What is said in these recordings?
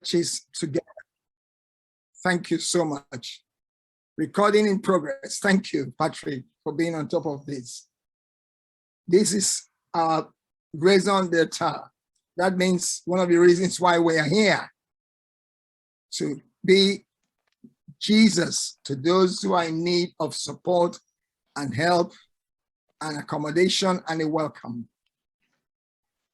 churches together. Thank you so much. Recording in progress. Thank you, Patrick, for being on top of this. This is our raison d'etre. That means one of the reasons why we are here, to be Jesus to those who are in need of support and help and accommodation and a welcome.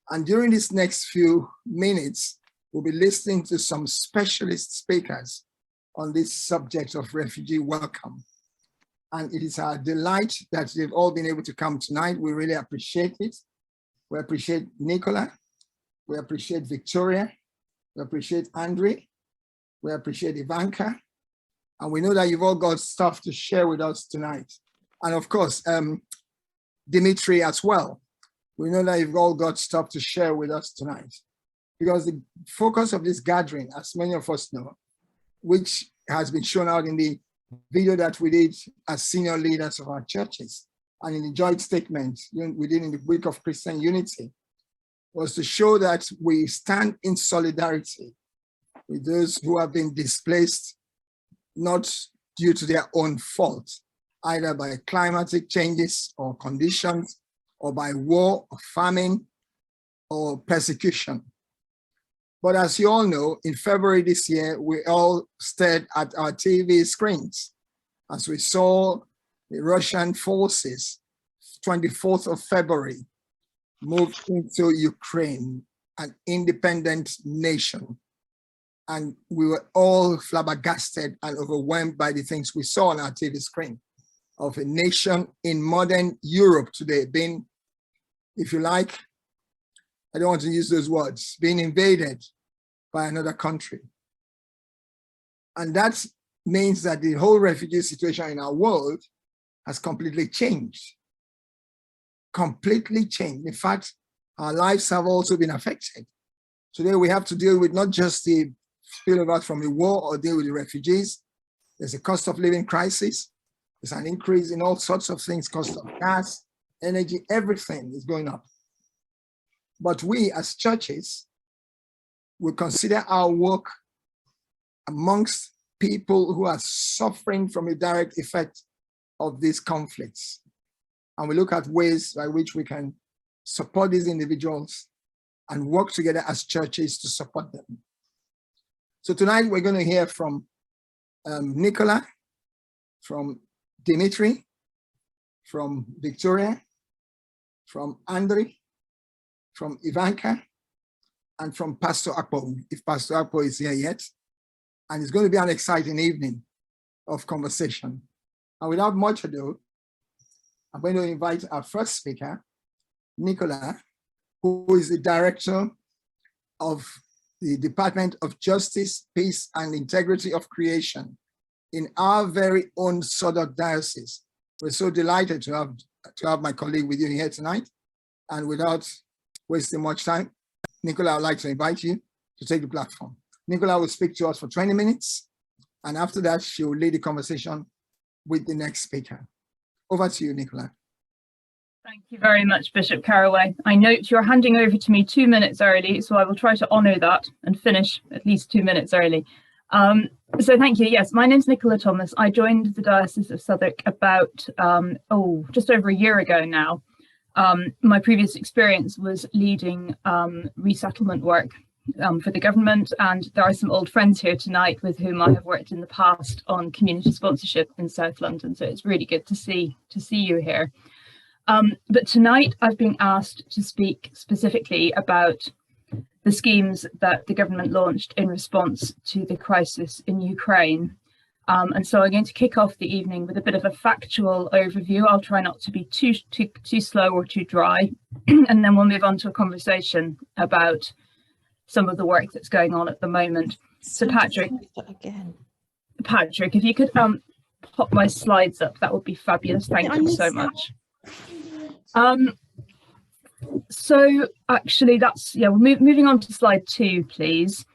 And during these next few minutes, we'll be listening to some specialist speakers on this subject of refugee welcome. And it is our delight that you've all been able to come tonight. We really appreciate it. We appreciate Nicola. We appreciate Victoria. We appreciate Andriy. We appreciate Ivanka. And we know that you've all got stuff to share with us tonight. And of course, Dmitriy as well. We know that you've all got stuff to share with us tonight. Because the focus of this gathering, as many of us know, which has been shown out in the video that we did as senior leaders of our churches, and in the joint statement we did in the week of Christian unity, was to show that we stand in solidarity with those who have been displaced, not due to their own fault, either by climatic changes or conditions, or by war or famine or persecution. But as you all know, in February this year, we all stared at our TV screens as we saw the Russian forces, 24th of February, moved into Ukraine, an independent nation. And we were all flabbergasted and overwhelmed by the things we saw on our TV screen of a nation in modern Europe today being, if you like, I don't want to use those words, being invaded by another country. And that means that the whole refugee situation in our world has completely changed. Completely changed. In fact, our lives have also been affected. Today we have to deal with not just the spillover from the war or deal with the refugees. There's a cost of living crisis. There's an increase in all sorts of things, cost of gas, energy, everything is going up. But we as churches will consider our work amongst people who are suffering from a direct effect of these conflicts. And we look at ways by which we can support these individuals and work together as churches to support them. So tonight we're going to hear from Nicola, from Dmitriy, from Victoria, from Andriy, from Ivanka, and from Pastor Akpo, if Pastor Akpo is here yet. And it's going to be an exciting evening of conversation. And without much ado, I'm going to invite our first speaker, Nicola, who is the director of the Department of Justice, Peace, and Integrity of Creation in our very own Southwark diocese. We're so delighted to have my colleague with you here tonight. And without wasting much time, Nicola, I'd like to invite you to take the platform. Nicola will speak to us for 20 minutes. And after that, she will lead the conversation with the next speaker. Over to you, Nicola. Thank you very much, Bishop Karowei. I note you're handing over to me 2 minutes early, so I will try to honour that and finish at least 2 minutes early. So thank you. Yes, my name's Nicola Thomas. I joined the Diocese of Southwark about, just over a year ago now. My previous experience was leading resettlement work for the government, and there are some old friends here tonight with whom I have worked in the past on community sponsorship in South London, so it's really good to see you here. But tonight I've been asked to speak specifically about the schemes that the government launched in response to the crisis in Ukraine. And so I'm going to kick off the evening with a bit of a factual overview. I'll try not to be too slow or too dry, and then we'll move on to a conversation about some of the work that's going on at the moment. So Patrick, if you could pop my slides up, that would be fabulous. Thank you so much. So actually that's, yeah, we're moving on to slide 2, please.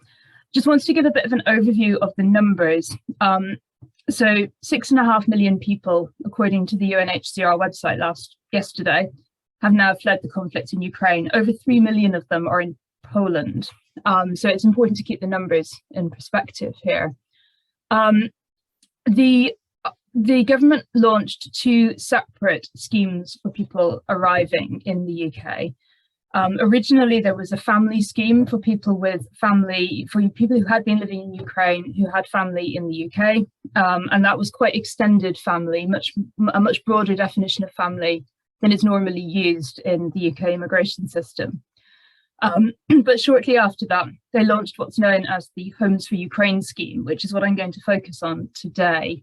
Just wanted to give a bit of an overview of the numbers. So 6.5 million people, according to the UNHCR website yesterday, have now fled the conflict in Ukraine. Over 3 million of them are in Poland. So it's important to keep the numbers in perspective here. The government launched 2 separate schemes for people arriving in the UK. Originally, there was a family scheme for people with family, for people who had been living in Ukraine, who had family in the UK, and that was quite extended family, a much broader definition of family than is normally used in the UK immigration system. But shortly after that, they launched what's known as the Homes for Ukraine scheme, which is what I'm going to focus on today.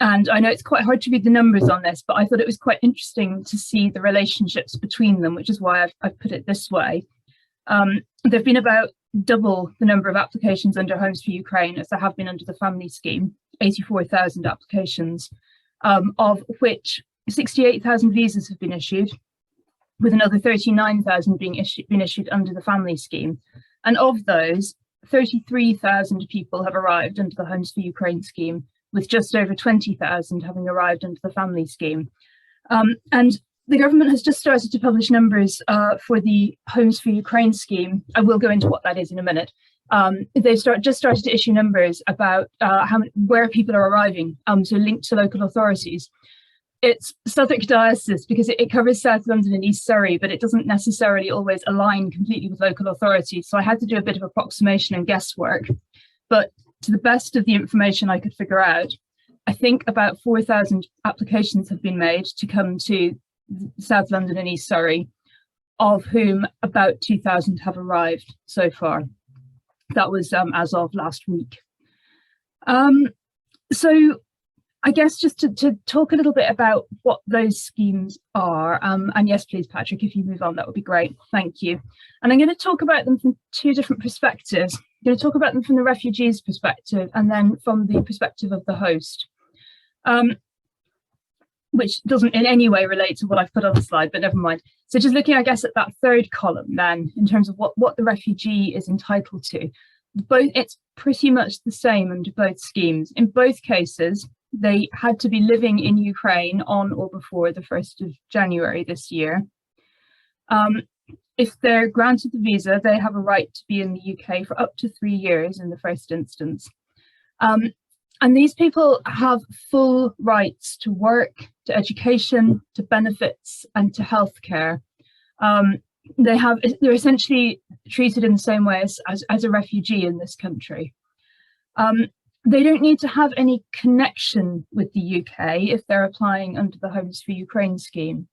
And I know it's quite hard to read the numbers on this, but I thought it was quite interesting to see the relationships between them, which is why I've put it this way. There have been about double the number of applications under Homes for Ukraine as there have been under the family scheme, 84,000 applications, of which 68,000 visas have been issued, with another 39,000 being issued under the family scheme. And of those, 33,000 people have arrived under the Homes for Ukraine scheme, with just over 20,000 having arrived under the family scheme. And the government has just started to publish numbers for the Homes for Ukraine scheme. I will go into what that is in a minute. They've just started to issue numbers about where people are arriving, so linked to local authorities. It's Southwark diocese because it covers South London and East Surrey, but it doesn't necessarily always align completely with local authorities. So I had to do a bit of approximation and guesswork. But to the best of the information I could figure out, I think about 4,000 applications have been made to come to South London and East Surrey, of whom about 2,000 have arrived so far. That was as of last week. So I guess just to talk a little bit about what those schemes are, and yes, please, Patrick, if you move on, that would be great. Thank you. And I'm going to talk about them from 2 different perspectives. I'm going to talk about them from the refugees' perspective and then from the perspective of the host, which doesn't in any way relate to what I've put on the slide, but never mind. So just looking, I guess, at that 3rd column then, in terms of what the refugee is entitled to, it's pretty much the same under both schemes. In both cases, they had to be living in Ukraine on or before the 1st of January this year. If they're granted the visa, they have a right to be in the UK for up to 3 years in the first instance. And these people have full rights to work, to education, to benefits, and to healthcare. They're essentially treated in the same way as a refugee in this country. They don't need to have any connection with the UK if they're applying under the Homes for Ukraine scheme.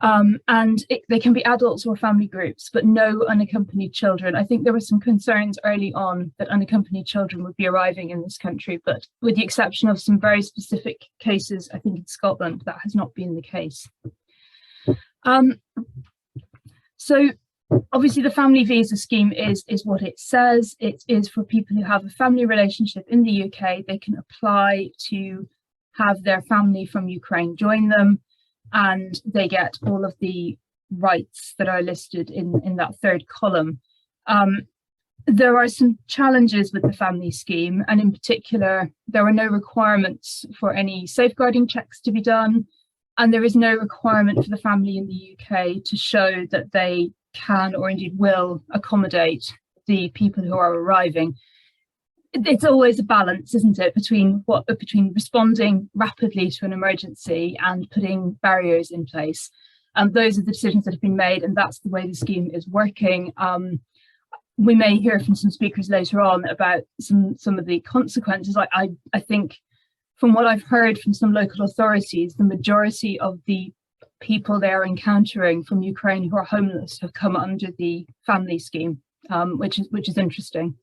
They can be adults or family groups, but no unaccompanied children. I think there were some concerns early on that unaccompanied children would be arriving in this country, but with the exception of some very specific cases, I think in Scotland, that has not been the case. So obviously the family visa scheme is what it says. It is for people who have a family relationship in the UK. They can apply to have their family from Ukraine join them, and they get all of the rights that are listed in that 3rd column. There are some challenges with the family scheme, and in particular, there are no requirements for any safeguarding checks to be done, and there is no requirement for the family in the UK to show that they can or indeed will accommodate the people who are arriving. It's always a balance, isn't it, between responding rapidly to an emergency and putting barriers in place. And those are the decisions that have been made, and that's the way the scheme is working. We may hear from some speakers later on about some of the consequences. I think from what I've heard from some local authorities, the majority of the people they are encountering from Ukraine who are homeless have come under the family scheme, which is interesting.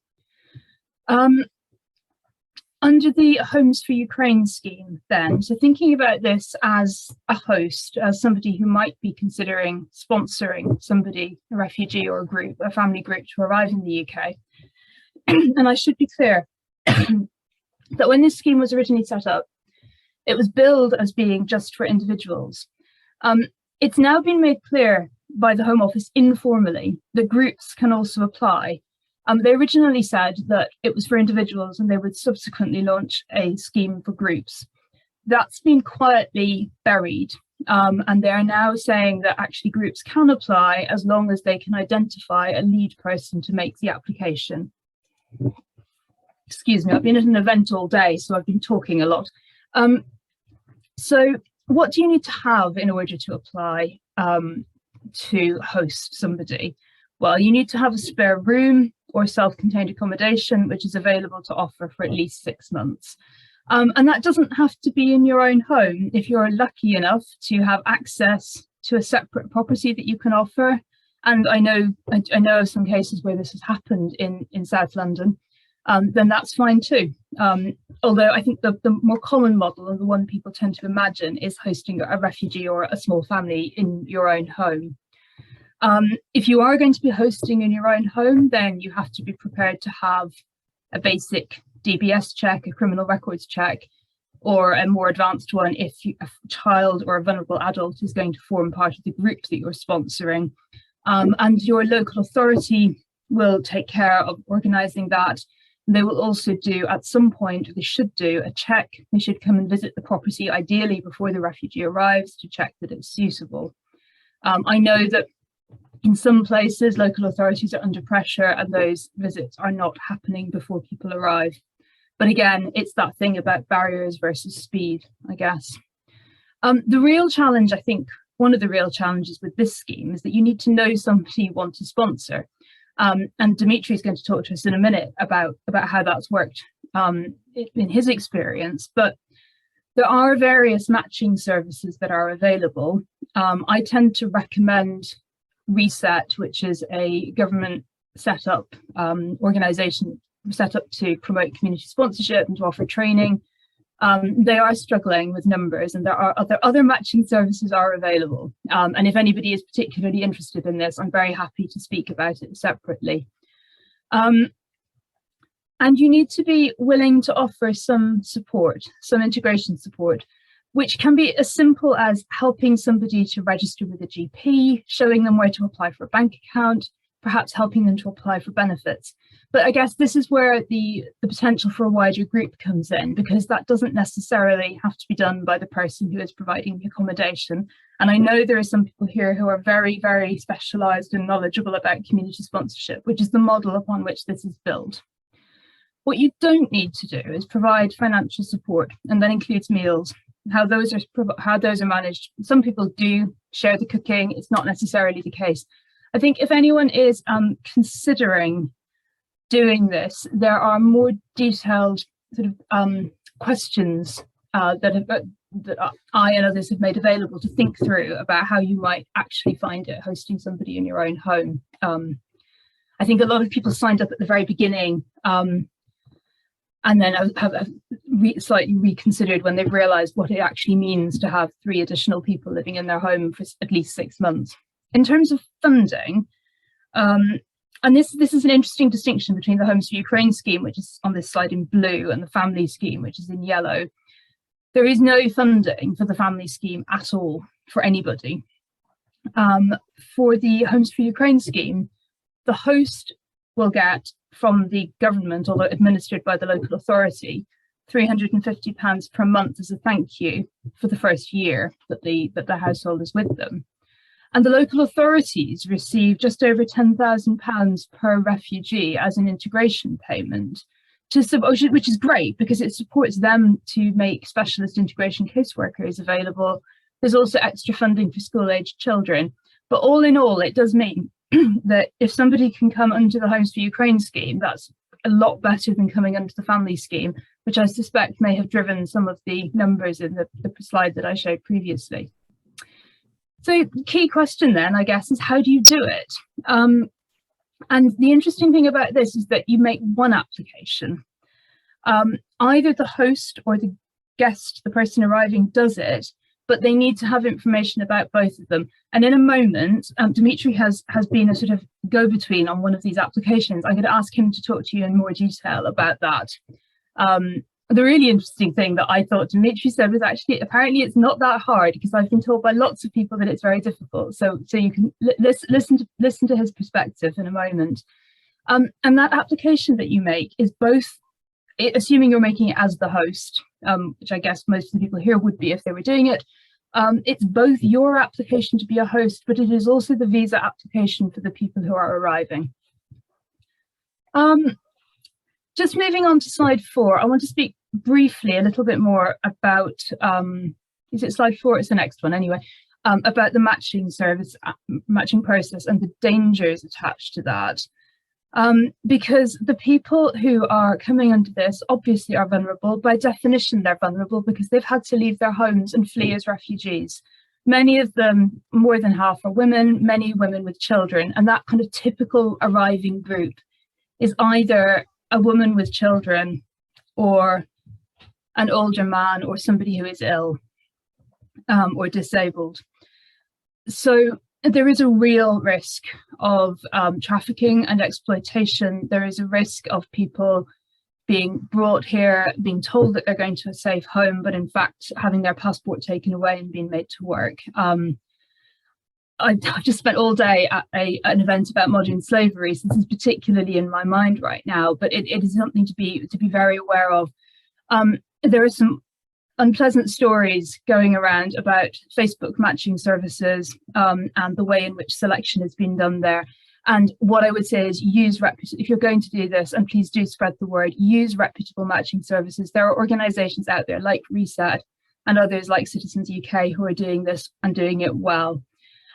Under the Homes for Ukraine scheme then, so thinking about this as a host, as somebody who might be considering sponsoring somebody, a refugee or a family group to arrive in the UK, and I should be clear that when this scheme was originally set up, it was billed as being just for individuals. It's now been made clear by the Home Office informally that groups can also apply. They originally said that it was for individuals and they would subsequently launch a scheme for groups. That's been quietly buried and they are now saying that actually groups can apply as long as they can identify a lead person to make the application. Excuse me, I've been at an event all day, so I've been talking a lot. So what do you need to have in order to apply to host somebody? Well, you need to have a spare room or self-contained accommodation, which is available to offer for at least 6 months. And that doesn't have to be in your own home. If you're lucky enough to have access to a separate property that you can offer, and I know of some cases where this has happened in South London, then that's fine too. Although I think the more common model, and the one people tend to imagine, is hosting a refugee or a small family in your own home. If you are going to be hosting in your own home, then you have to be prepared to have a basic DBS check, a criminal records check, or a more advanced one if a child or a vulnerable adult is going to form part of the group that you're sponsoring. And your local authority will take care of organising that. They will also do, at some point, they should do a check. They should come and visit the property, ideally before the refugee arrives, to check that it's suitable. I know that in some places, local authorities are under pressure and those visits are not happening before people arrive. But again, it's that thing about barriers versus speed, I guess. The real challenge, I think, one of the real challenges with this scheme is that you need to know somebody you want to sponsor. And Dmitriy is going to talk to us in a minute about how that's worked in his experience. But there are various matching services that are available. I tend to recommend Reset, which is a government set up organisation set up to promote community sponsorship and to offer training. They are struggling with numbers, and there are other matching services are available. And if anybody is particularly interested in this, I'm very happy to speak about it separately. And you need to be willing to offer some support, some integration support, which can be as simple as helping somebody to register with a GP, showing them where to apply for a bank account, perhaps helping them to apply for benefits. But I guess this is where the potential for a wider group comes in, because that doesn't necessarily have to be done by the person who is providing the accommodation. And I know there are some people here who are very, very specialised and knowledgeable about community sponsorship, which is the model upon which this is built. What you don't need to do is provide financial support, and that includes meals. How those are managed. Some people do share the cooking. It's not necessarily the case. I think if anyone is considering doing this, there are more detailed sort of questions that I and others have made available to think through about how you might actually find it hosting somebody in your own home. I think a lot of people signed up at the very beginning and then have slightly reconsidered when they've realised what it actually means to have 3 additional people living in their home for at least 6 months. In terms of funding, and this is an interesting distinction between the Homes for Ukraine scheme, which is on this slide in blue, and the family scheme, which is in yellow. There is no funding for the family scheme at all for anybody. For the Homes for Ukraine scheme, the host will get from the government, although administered by the local authority, £350 per month as a thank you for the first year that the household is with them. And the local authorities receive just over £10,000 per refugee as an integration payment, which is great because it supports them to make specialist integration caseworkers available. There's also extra funding for school-aged children. But all in all, it does mean that if somebody can come under the Homes for Ukraine scheme, that's a lot better than coming under the family scheme, which I suspect may have driven some of the numbers in the slide that I showed previously. So the key question then, I guess, is how do you do it? And the interesting thing about this is that you make one application. Either the host or the guest, the person arriving, does it, but they need to have information about both of them. And in a moment, Dmitriy has been a sort of go-between on one of these applications. I'm going to ask him to talk to you in more detail about that. The really interesting thing that I thought Dmitriy said was actually, apparently it's not that hard, because I've been told by lots of people that it's very difficult. So you can listen to his perspective in a moment. And that application that you make is both, assuming you're making it as the host, which I guess most of the people here would be if they were doing it, It's both your application to be a host, but it is also the visa application for the people who are arriving. Just moving on to slide 4, I want to speak briefly a little bit more about, is it slide 4? It's the next one anyway, about the matching process and the dangers attached to that. Because the people who are coming under this obviously are vulnerable. By definition, they're vulnerable because they've had to leave their homes and flee as refugees. Many of them, more than half, are women, many women with children, and that kind of typical arriving group is either a woman with children or an older man or somebody who is ill or disabled. So there is a real risk of trafficking and exploitation. There is a risk of people being brought here, being told that they're going to a safe home, but in fact having their passport taken away and being made to work. I've just spent all day at an event about modern slavery, so this is particularly in my mind right now, but it is something to be very aware of. There are some unpleasant stories going around about Facebook matching services and the way in which selection has been done there. And what I would say is if you're going to do this, and please do spread the word, use reputable matching services. There are organisations out there like Reset and others like Citizens UK who are doing this and doing it well.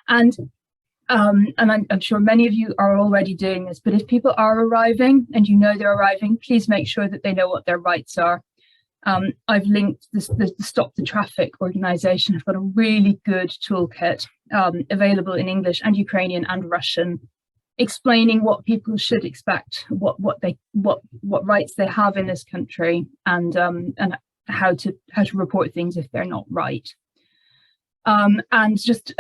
And I'm sure many of you are already doing this, but if people are arriving and you know they're arriving, please make sure that they know what their rights are. I've linked the Stop the Traffic organisation. I've got a really good toolkit available in English and Ukrainian and Russian, explaining what people should expect, what rights they have in this country, and how to report things if they're not right. And just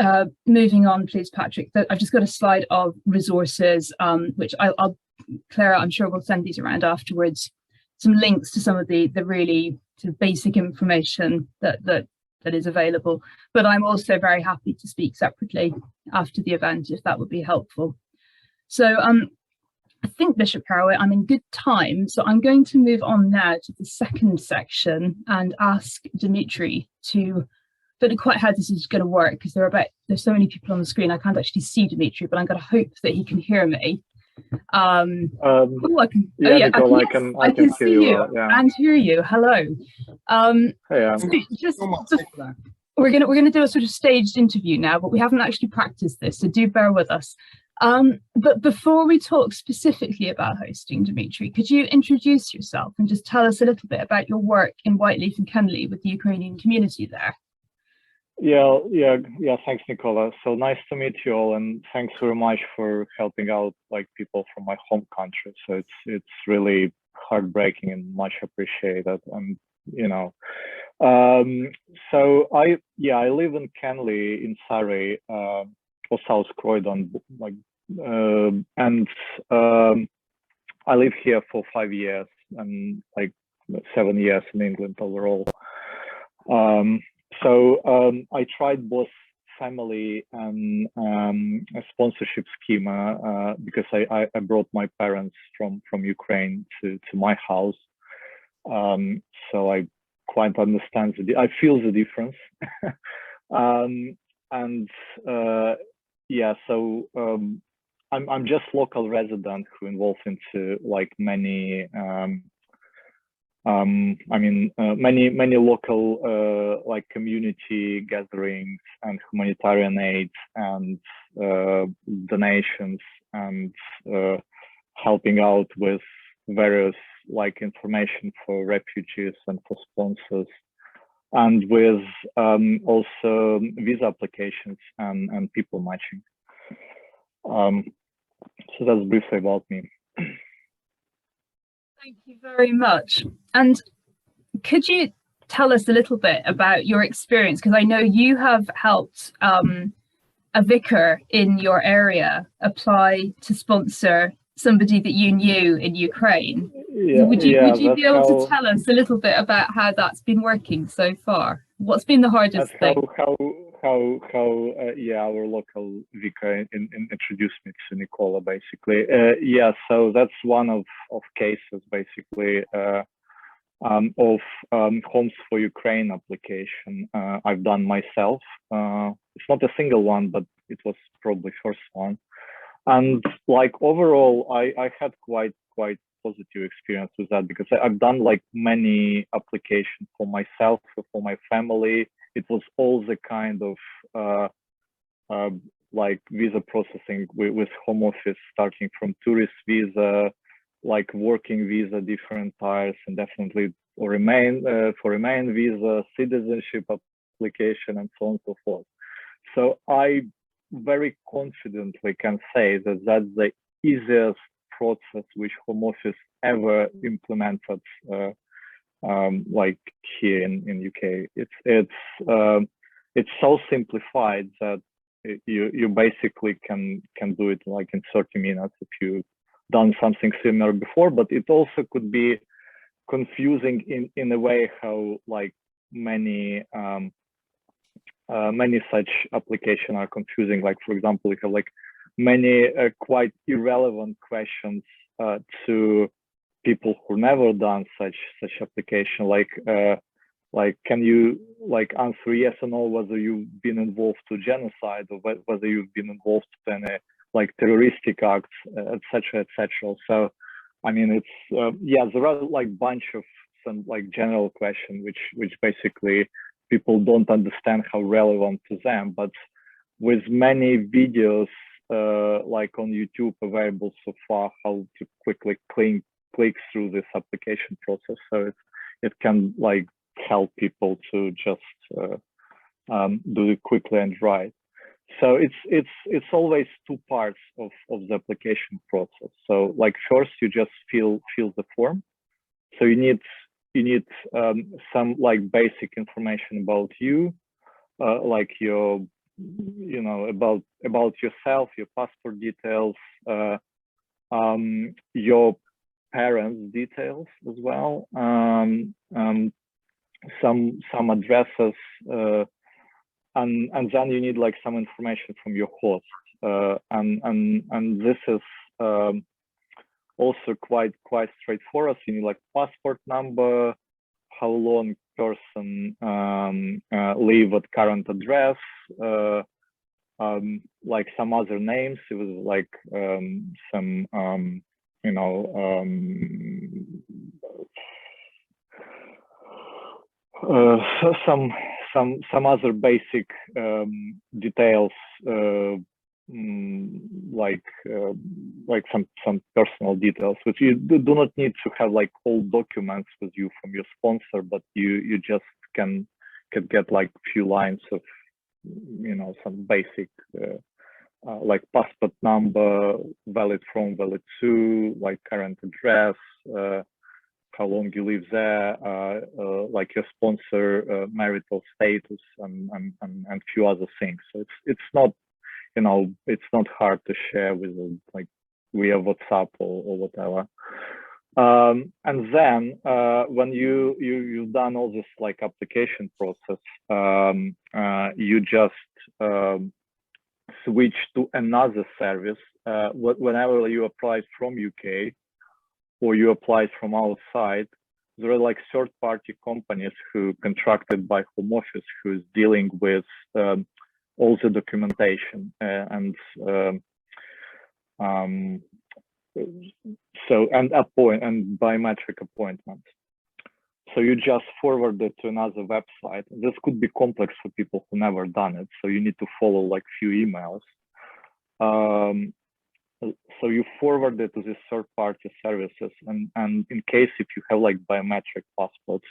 moving on, please, Patrick, I've just got a slide of resources, which I'll Clara, I'm sure we'll send these around afterwards. Some links to some of the really sort of basic information that is available. But I'm also very happy to speak separately after the event if that would be helpful. So I think, Bishop Karowei, I'm in good time, so I'm going to move on now to the second section and ask Dmitry to. I don't know quite how this is going to work because there's so many people on the screen. I can't actually see Dmitry, but I'm going to hope that he can hear me. I can hear you. And hear you. Hello. We're gonna do a sort of staged interview now, but we haven't actually practiced this, so do bear with us. But before we talk specifically about hosting, Dmitry, could you introduce yourself and just tell us a little bit about your work in Whiteleaf and Kenley with the Ukrainian community there? Yeah, thanks, Nicola. So nice to meet you all, and thanks very much for helping out people from my home country. So it's really heartbreaking and much appreciated. And so I live in Kenley in Surrey, or South Croydon, and I live here for 5 years and 7 years in England overall. So I tried both family and a sponsorship scheme because I brought my parents from Ukraine to my house. So I quite understand I feel the difference. So I'm just local resident who involved into many many local community gatherings and humanitarian aid and donations and helping out with various information for refugees and for sponsors, and with also visa applications and people matching. So that's briefly about me. Thank you very much. And could you tell us a little bit about your experience? Because I know you have helped a vicar in your area apply to sponsor somebody that you knew in Ukraine. Would you be able to tell us a little bit about how that's been working so far? What's been the hardest thing? Our local vicar introduced me to Nicola, basically. So that's one of cases, basically. Homes for Ukraine application I've done myself. It's not a single one, but it was probably first one. And like overall, I had quite positive experience with that, because I've done like many applications for myself, for my family. It was all the kind of like visa processing with Home Office, starting from tourist visa, like working visa, different types, and definitely for remain visa, citizenship application, and so on and so forth. So I very confidently can say that that's the easiest process which Home Office ever implemented, like here in UK. It's so simplified that you basically can do it like in 30 minutes if you've done something similar before. But it also could be confusing in a way how like many such applications are confusing. Like, for example, you have like many quite irrelevant questions to people who never done such application, like can you like answer yes or no whether you've been involved to genocide, or whether you've been involved in a like terroristic acts, etc., etc. So I mean, it's yeah, there are like bunch of some like general questions which basically people don't understand how relevant to them, but with many videos like on YouTube available so far, how to quickly click through this application process, so it can like help people to just do it quickly and right. So it's always two parts of the application process. So like first you just fill the form. So you need some like basic information about you, like your about yourself, your passport details, your parents' details as well, some addresses, and then you need like some information from your host, and this is also quite straightforward. You need like passport number, how long person live at current address, like some other names. It was like some some other basic details, like some personal details, which you do not need to have like all documents with you from your sponsor, but you just can get like a few lines of some basic like passport number, valid from, valid to, like current address, how long you live there, like your sponsor marital status, and few other things. So it's not it's not hard to share with like via WhatsApp or whatever. And then when you've done all this like application process, you just switch to another service whenever you apply from UK or you apply from outside. There are like third-party companies who contracted by Home Office who's dealing with all the documentation and biometric appointments. So you just forward it to another website. This could be complex for people who never done it, so you need to follow like few emails. So you forward it to these third-party services, and in case if you have like biometric passports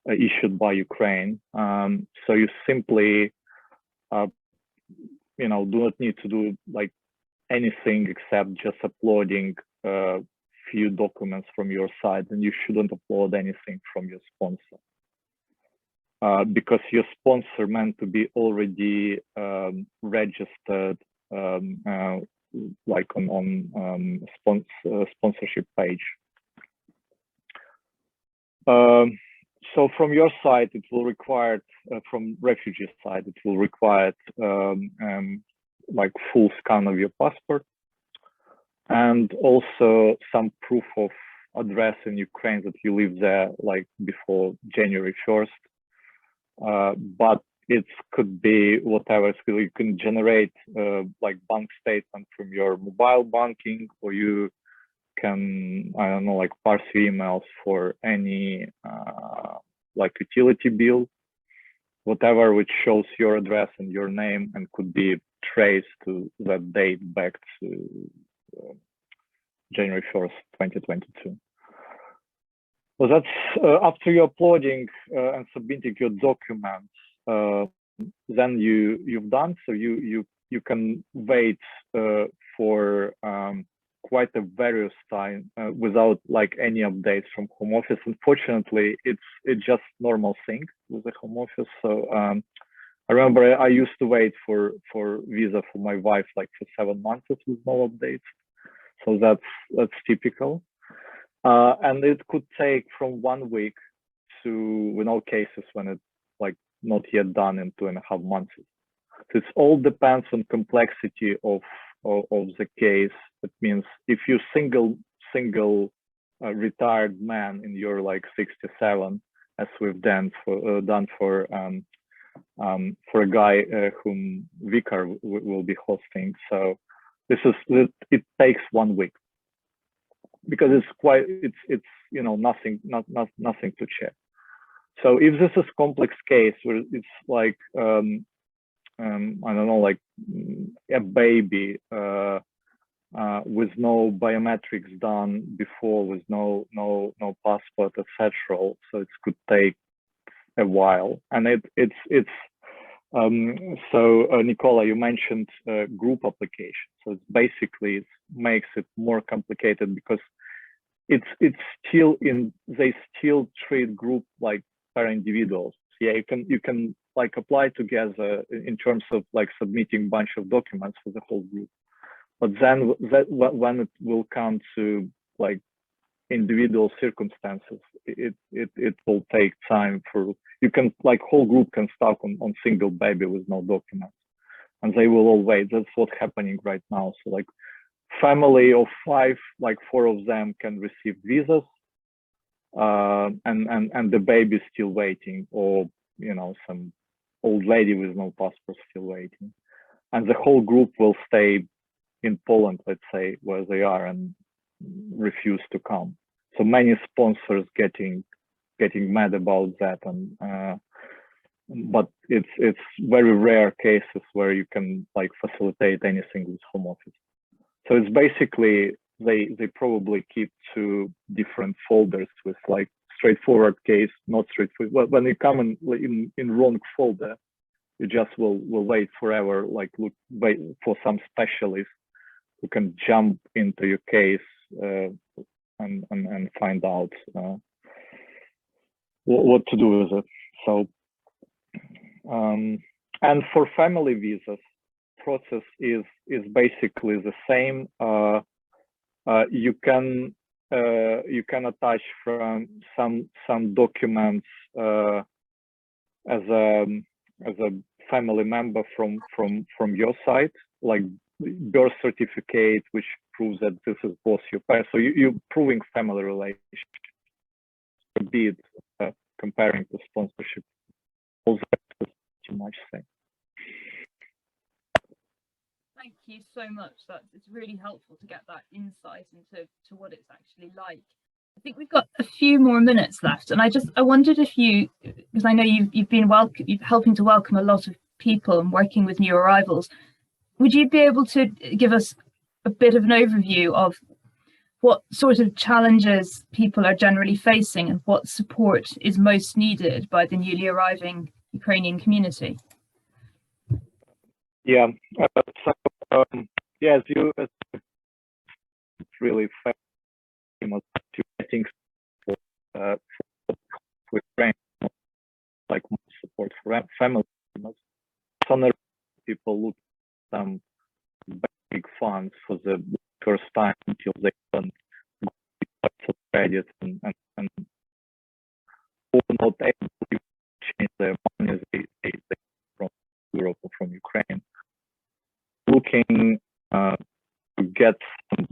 issued by Ukraine, so you simply do not need to do like anything except just uploading few documents from your side, and you shouldn't upload anything from your sponsor, because your sponsor meant to be already registered like on sponsorship page. So from your side, it will require, from refugee side, it will require like full scan of your passport, and also some proof of address in Ukraine that you live there like before January 1st. But it could be whatever. So you can generate like bank statement from your mobile banking, or you can, I don't know, like parse emails for any like utility bill, whatever which shows your address and your name and could be traced to that date back to January 1st, 2022. So that's after you're uploading and submitting your documents, then you've done. So you can wait for quite a various time without like any updates from home office. Unfortunately, it's just normal thing with the home office. So I remember I used to wait for visa for my wife like for 7 months with no updates. So that's typical. And it could take from 1 week to, in all cases, when it's like not yet done, in 2.5 months. So it all depends on complexity of the case. It means if you single retired man and you're like 67, as we've done for a guy whom Vicar will be hosting. So it takes 1 week. Because it's you know nothing to check. So if this is complex case where it's like I don't know, like a baby with no biometrics done before, with no passport, etc. So it could take a while, and it's so Nicola, you mentioned group application. So it's basically it makes it more complicated because it's still they still treat group like per individuals. Yeah, you can like apply together in terms of like submitting a bunch of documents for the whole group. But then when it will come to like individual circumstances, it will take time for, you can like whole group can stuck on single baby with no documents, and they will all wait. That's what's happening right now. So like family of 5, like 4 of them can receive visas, and the baby is still waiting, or you know, some old lady with no passport still waiting, and the whole group will stay in Poland, let's say, where they are, and refuse to come. So many sponsors getting mad about that, and but it's very rare cases where you can like facilitate anything with home office. So it's basically they probably keep 2 different folders with like straightforward case, not straightforward. Well, when you come in wrong folder, you just will wait forever, like wait for some specialist who can jump into your case and find out what to do with it. So and for family visas, process is basically the same. You can attach from some documents as a family member from your side, like birth certificate, which proves that this is both your parents. So you're proving family relationship. Be it comparing to sponsorship, all that is too much thing. Thank you so much. It's really helpful to get that insight into what it's actually like. I think we've got a few more minutes left, and I wondered if you, because I know you've been helping to welcome a lot of people and working with new arrivals, would you be able to give us a bit of an overview of what sort of challenges people are generally facing and what support is most needed by the newly arriving Ukrainian community? Yeah, yes, it's really famous to things for Ukraine, like more support for family. Some people look at some big funds for the first time until they can go credit and not able to change their money they from Europe or from Ukraine. Looking to get some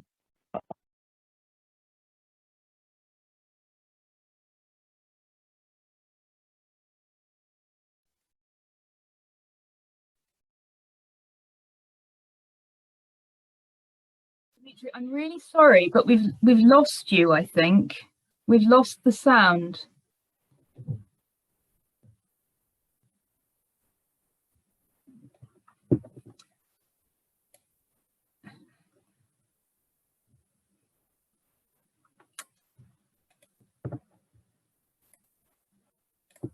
Dmitry, I'm really sorry, but we've lost you, I think. We've lost the sound.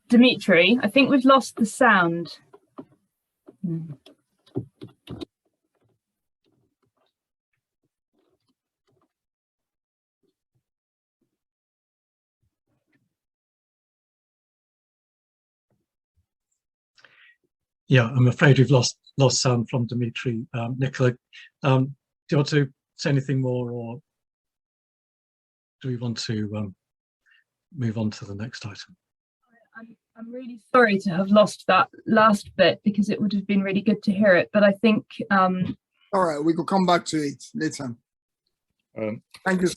Dmitry, I think we've lost the sound. Yeah, I'm afraid we've lost sound from Dmitry. Nicola, do you want to say anything more, or do we want to move on to the next item? I'm really sorry to have lost that last bit, because it would have been really good to hear it, but I think all right, we could come back to it later. Thank you.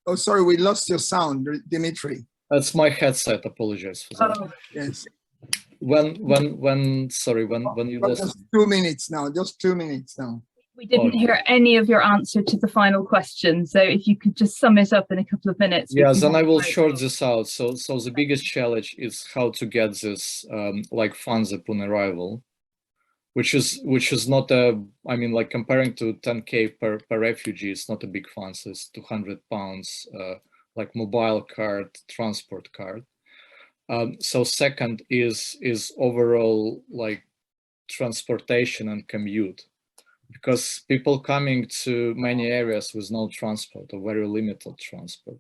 Oh, sorry, we lost your sound, Dmitry. That's my headset. Apologize for that. Oh, Yes. When you lost. Just 2 minutes now. Just 2 minutes now. we didn't hear any of your answer to the final question, so if you could just sum it up in a couple of minutes. Yes, then I will short this out. So the biggest challenge is how to get this like funds upon arrival, which is not a, I mean, like comparing to 10K per refugee, it's not a big fund. So it's £200, like mobile card, transport card. So second is overall like transportation and commute, because people coming to many areas with no transport or very limited transport,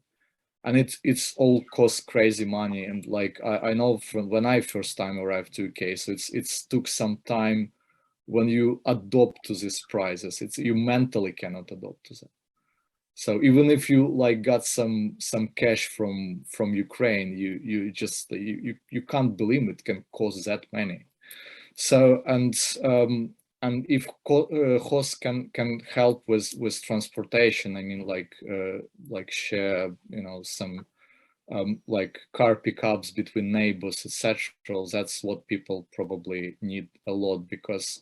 and it's all cost crazy money. And like I know from when I first time arrived to UK, so it's took some time when you adopt to these prices. You mentally cannot adopt to them. So even if you like got some cash from Ukraine, you can't believe it can cost that many. So and if hosts can help with transportation, I mean like share, you know, some like car pickups between neighbors, etc. That's what people probably need a lot, because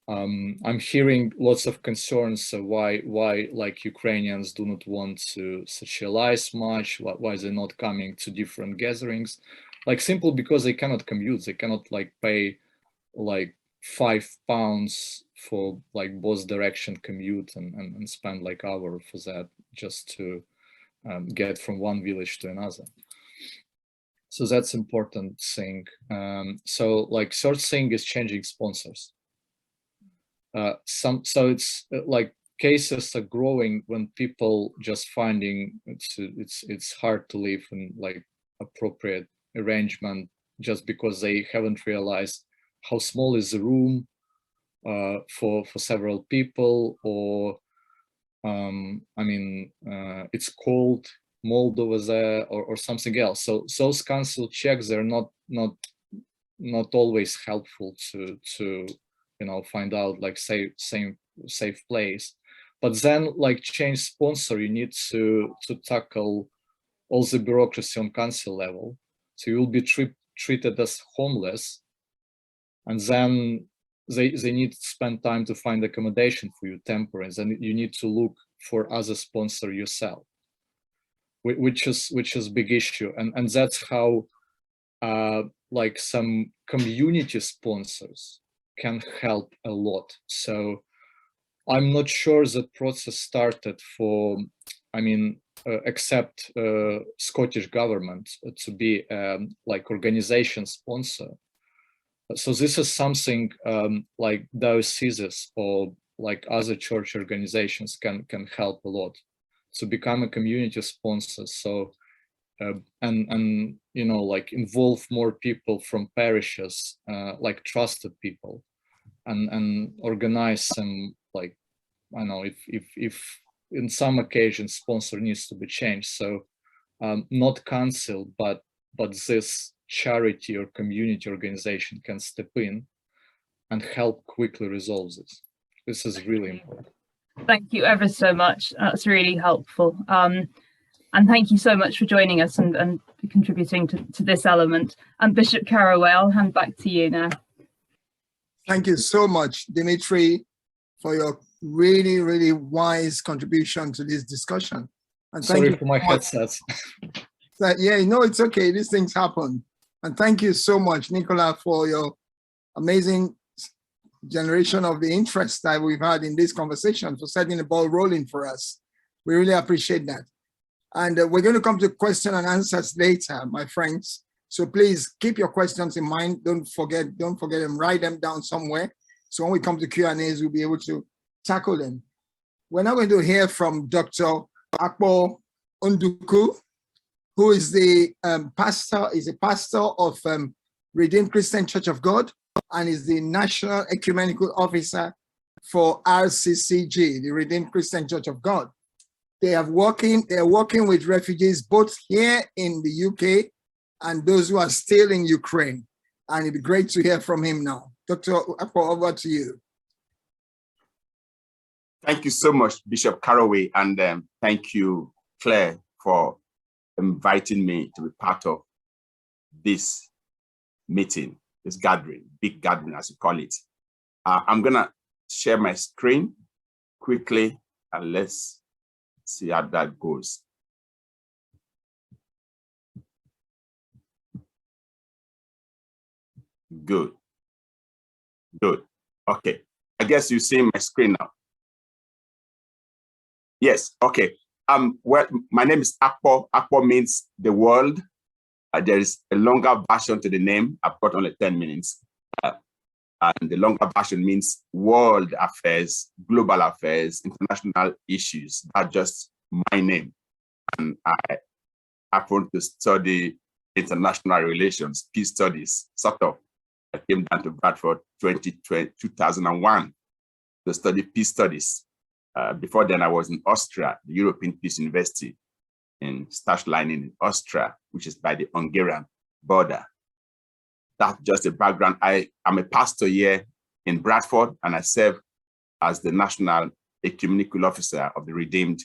I'm hearing lots of concerns why like Ukrainians do not want to socialize much, why they're not coming to different gatherings, like simple because they cannot commute, they cannot like pay like £5 for like both direction commute and spend like hour for that just to get from one village to another. So that's important thing. So like third thing is changing sponsors. So it's like cases are growing when people just finding it's hard to live in like appropriate arrangement just because they haven't realized how small is the room for several people, or I mean it's cold, mold over there, or something else. So those council checks, they're not always helpful to you know, find out like safe place. But then like change sponsor, you need to tackle all the bureaucracy on council level. So you will be treated as homeless, and then they need to spend time to find accommodation for you temporary, and you need to look for other sponsor yourself, which is big issue. And that's how like some community sponsors can help a lot. So I'm not sure the process started for, I mean, except Scottish government to be like organization sponsor. So this is something like dioceses or like other church organizations can help a lot to become a community sponsor. So and you know, like involve more people from parishes, like trusted people, and organize some, like, I don't know, if in some occasions sponsor needs to be changed. So not council, but this charity or community organization can step in and help quickly resolve this. This is really important. Thank you ever so much. That's really helpful. And thank you so much for joining us and contributing to this element. And Bishop Karowei, I'll hand back to you now. Thank you so much, Dmitry, for your really, really wise contribution to this discussion. And thank Sorry you for my so much. headsets. Yeah, no, it's okay. These things happen. And thank you so much, Nicola, for your amazing generation of the interest that we've had in this conversation, for setting the ball rolling for us. We really appreciate that. And we're going to come to question and answers later, my friends. So please keep your questions in mind. Don't forget them, write them down somewhere. So when we come to Q&As, we'll be able to tackle them. We're now going to hear from Dr. Akpo Onduku, who is the pastor of Redeemed Christian Church of God, and is the National Ecumenical Officer for RCCG, the Redeemed Christian Church of God. They are working with refugees both here in the UK and those who are still in Ukraine. And it'd be great to hear from him now. Dr. Akpo, over to you. Thank you so much, Bishop Karowei, and thank you, Claire, for inviting me to be part of this meeting, this gathering, big gathering, as you call it. I'm gonna share my screen quickly, and let's see how that goes. Good. Okay, I guess you see my screen now. Yes, okay. Well, my name is Akpo. Akpo means the world. There is a longer version to the name. I've got only 10 minutes. And the longer version means world affairs, global affairs, international issues. That's just my name. And I happen to study international relations, peace studies, sort of. I came down to Bradford 2001 to study peace studies. Before then, I was in Austria, the European Peace University in Stadtleinen in Austria, which is by the Hungarian border. That's just a background. I am a pastor here in Bradford, and I serve as the National Ecumenical Officer of the Redeemed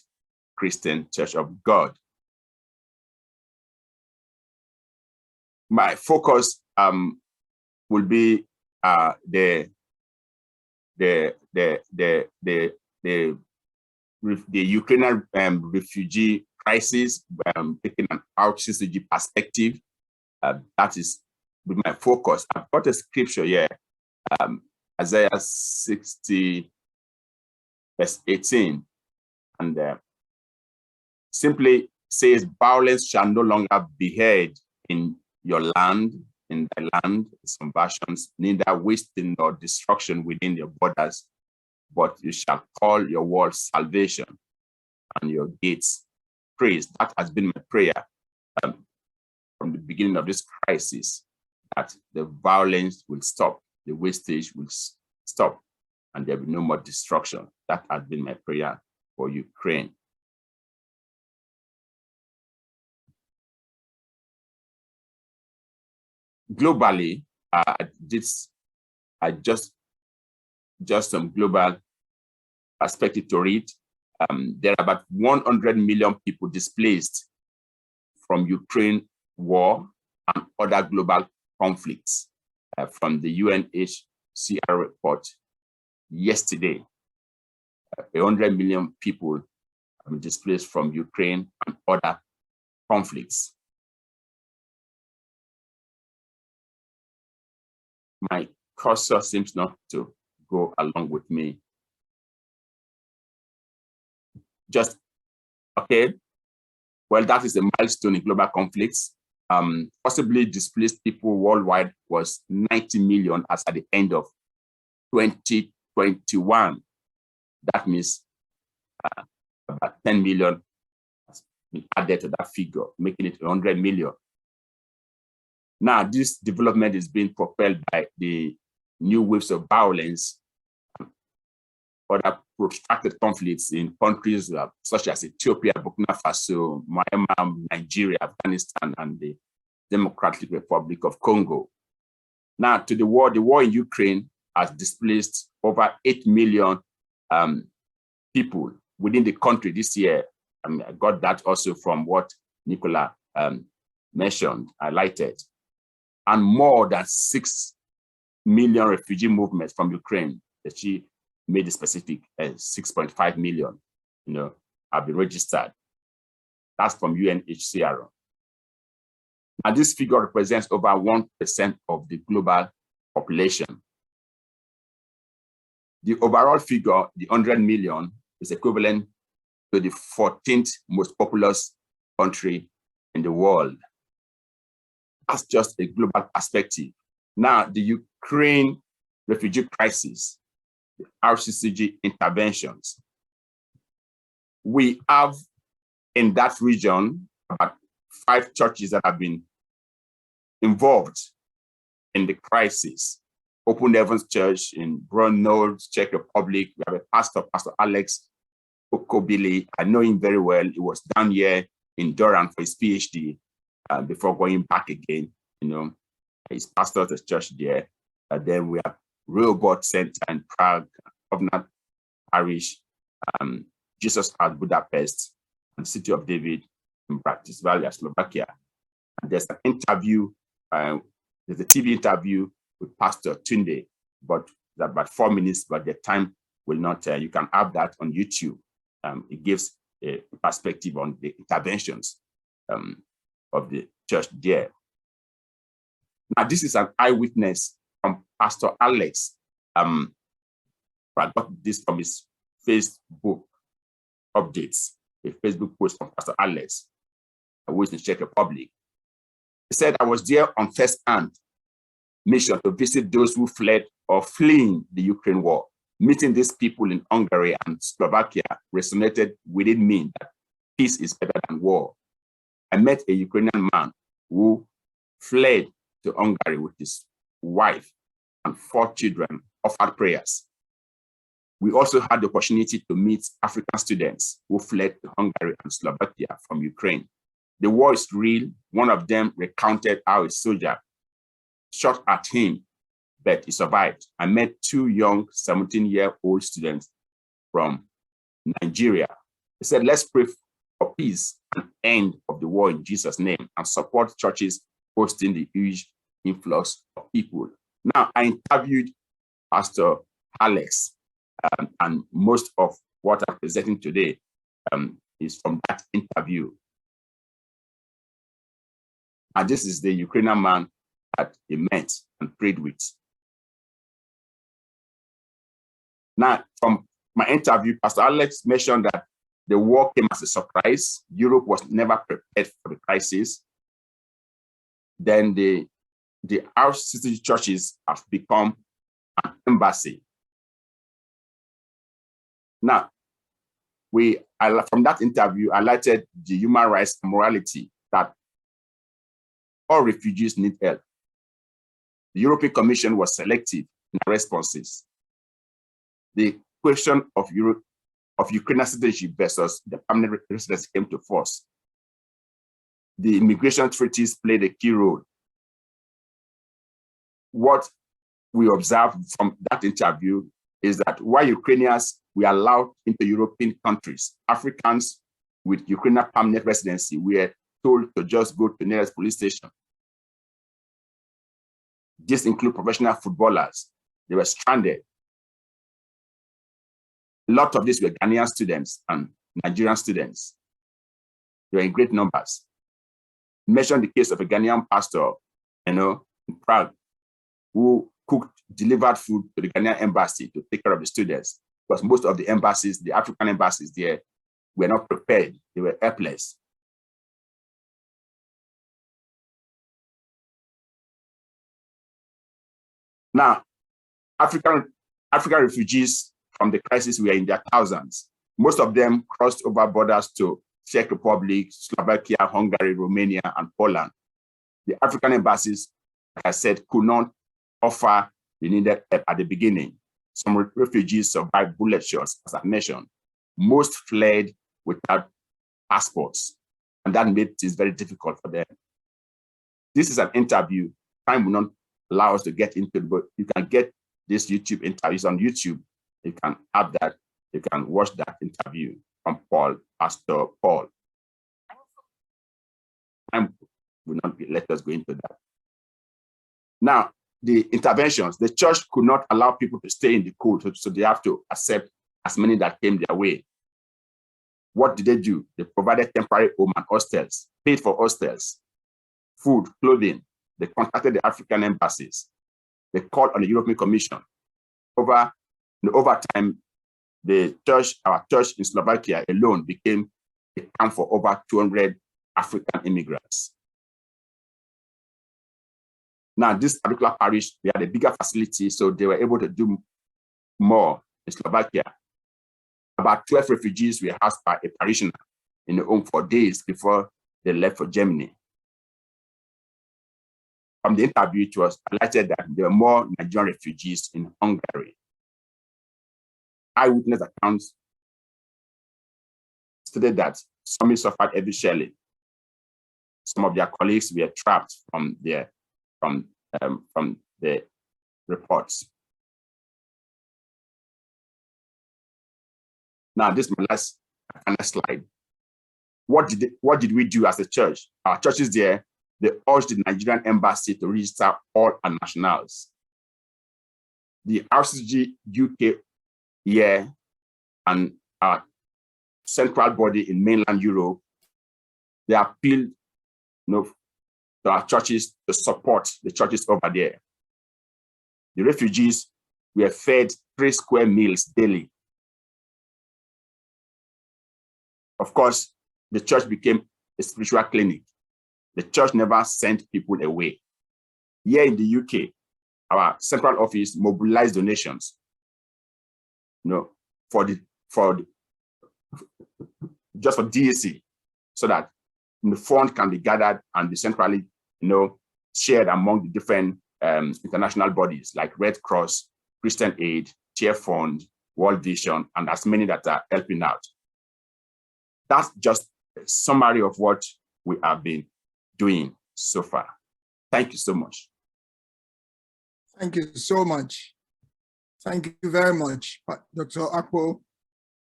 Christian Church of God. My focus will be the Ukrainian refugee crisis, taking an RCCG perspective. That is with my focus. I've got a scripture here, Isaiah 60, verse 18, and simply says, violence shall no longer be heard in your land, in thy land, some versions, neither wasting nor destruction within your borders, but you shall call your walls salvation and your gates praise. That has been my prayer from the beginning of this crisis, that the violence will stop, the wastage will stop, and there will be no more destruction. That has been my prayer for Ukraine. Globally, just some global perspective to read. There are about 100 million people displaced from Ukraine war and other global conflicts from the UNHCR report yesterday. 100 million people displaced from Ukraine and other conflicts. My cursor seems not to go along with me. Just, okay. Well, that is a milestone in global conflicts. Possibly displaced people worldwide was 90 million as at the end of 2021. That means about 10 million has been added to that figure, making it 100 million. Now, this development is being propelled by the new waves of violence, other protracted conflicts in countries such as Ethiopia, Burkina Faso, Myanmar, Nigeria, Afghanistan, and the Democratic Republic of Congo. Now, to the war in Ukraine has displaced over 8 million people within the country this year. I got that also from what Nicola mentioned, highlighted. And more than 6 million refugee movements from Ukraine. She made the specific 6.5 million, have been registered. That's from UNHCR. And this figure represents over 1% of the global population. The overall figure, the 100 million, is equivalent to the 14th most populous country in the world. That's just a global perspective. Now, the Ukraine refugee crisis, the RCCG interventions. We have in that region about 5 churches that have been involved in the crisis. Open Heavens Church in Brno, Czech Republic. We have a pastor, Pastor Alex Okobili. I know him very well. He was down here in Durham for his PhD before going back again. He's pastored the church there. Then we have Robot Center in Prague, Covenant Parish, Jesus at Budapest, and City of David in Bratislava, Slovakia. And there's an interview, there's a TV interview with Pastor Tunde, but that's about 4 minutes, but the time will not, you can have that on YouTube. It gives a perspective on the interventions of the church there. Now, this is an eyewitness from Pastor Alex. I got this from his Facebook updates, a Facebook post from Pastor Alex, who is in Czech Republic. He said, I was there on first-hand mission to visit those who fled or fleeing the Ukraine war. Meeting these people in Hungary and Slovakia resonated within me that peace is better than war. I met a Ukrainian man who fled to Hungary with his wife and 4 children, offered prayers. We also had the opportunity to meet African students who fled to Hungary and Slovakia from Ukraine. The war is real. One of them recounted how a soldier shot at him, but he survived. I met 2 young 17-year-old students from Nigeria. He said, let's pray for peace and end of the war in Jesus' name and support churches hosting the huge influx of people. Now, I interviewed Pastor Alex, and most of what I'm presenting today is from that interview. And this is the Ukrainian man that he met and prayed with. Now, from my interview, Pastor Alex mentioned that the war came as a surprise. Europe was never prepared for the crisis. Then the RCCG churches have become an embassy. Now, from that interview, I highlighted the human rights and morality that all refugees need help. The European Commission was selective in their responses. The question of Ukrainian citizenship versus the permanent residence came to force. The immigration treaties played a key role. What we observed from that interview is that while Ukrainians were allowed into European countries, Africans with Ukrainian permanent residency were told to just go to the nearest police station. This includes professional footballers. They were stranded. A lot of these were Ghanaian students and Nigerian students. They were in great numbers. Mention the case of a Ghanaian pastor, in Prague, who delivered food to the Ghanaian embassy to take care of the students, because most of the embassies, the African embassies there, were not prepared. They were helpless. Now, African refugees from the crisis were in their thousands. Most of them crossed over borders to Czech Republic, Slovakia, Hungary, Romania, and Poland. The African embassies, like I said, could not offer the needed help at the beginning. Some refugees survived bullet shots, as I mentioned. Most fled without passports, and that made things very difficult for them. This is an interview. Time will not allow us to get into it, but you can get this YouTube interviews on YouTube. You can have that. You can watch that interview from Pastor Paul. Time will not let us go into that. Now, the interventions. The church could not allow people to stay in the cold, so they have to accept as many that came their way. What did they do? They provided temporary home and hostels, paid for hostels, food, clothing. They contacted the African embassies. They called on the European Commission. Over time, our church in Slovakia alone became a camp for over 200 African immigrants. Now, this particular parish, they had a bigger facility, so they were able to do more in Slovakia. About 12 refugees were housed by a parishioner in the home for days before they left for Germany. From the interview, it was highlighted that there were more Nigerian refugees in Hungary. Eyewitness accounts stated that some suffered heavy shelling. Some of their colleagues were trapped from the reports. Now, this is my last slide. What did we do as a church? Our churches there, they urged the Nigerian embassy to register all our nationals. The RCCG UK here and our central body in mainland Europe, they appealed to our churches to support the churches over there. The refugees were fed 3 square meals daily. Of course, the church became a spiritual clinic. The church never sent people away. Here in the UK, our central office mobilized donations, just for DAC, so that the fund can be gathered and be centrally, shared among the different international bodies like Red Cross, Christian Aid, Chair Fund, World Vision, and as many that are helping out. That's just a summary of what we have been doing so far. Thank you so much. Thank you so much. Thank you very much, Dr. Akpo.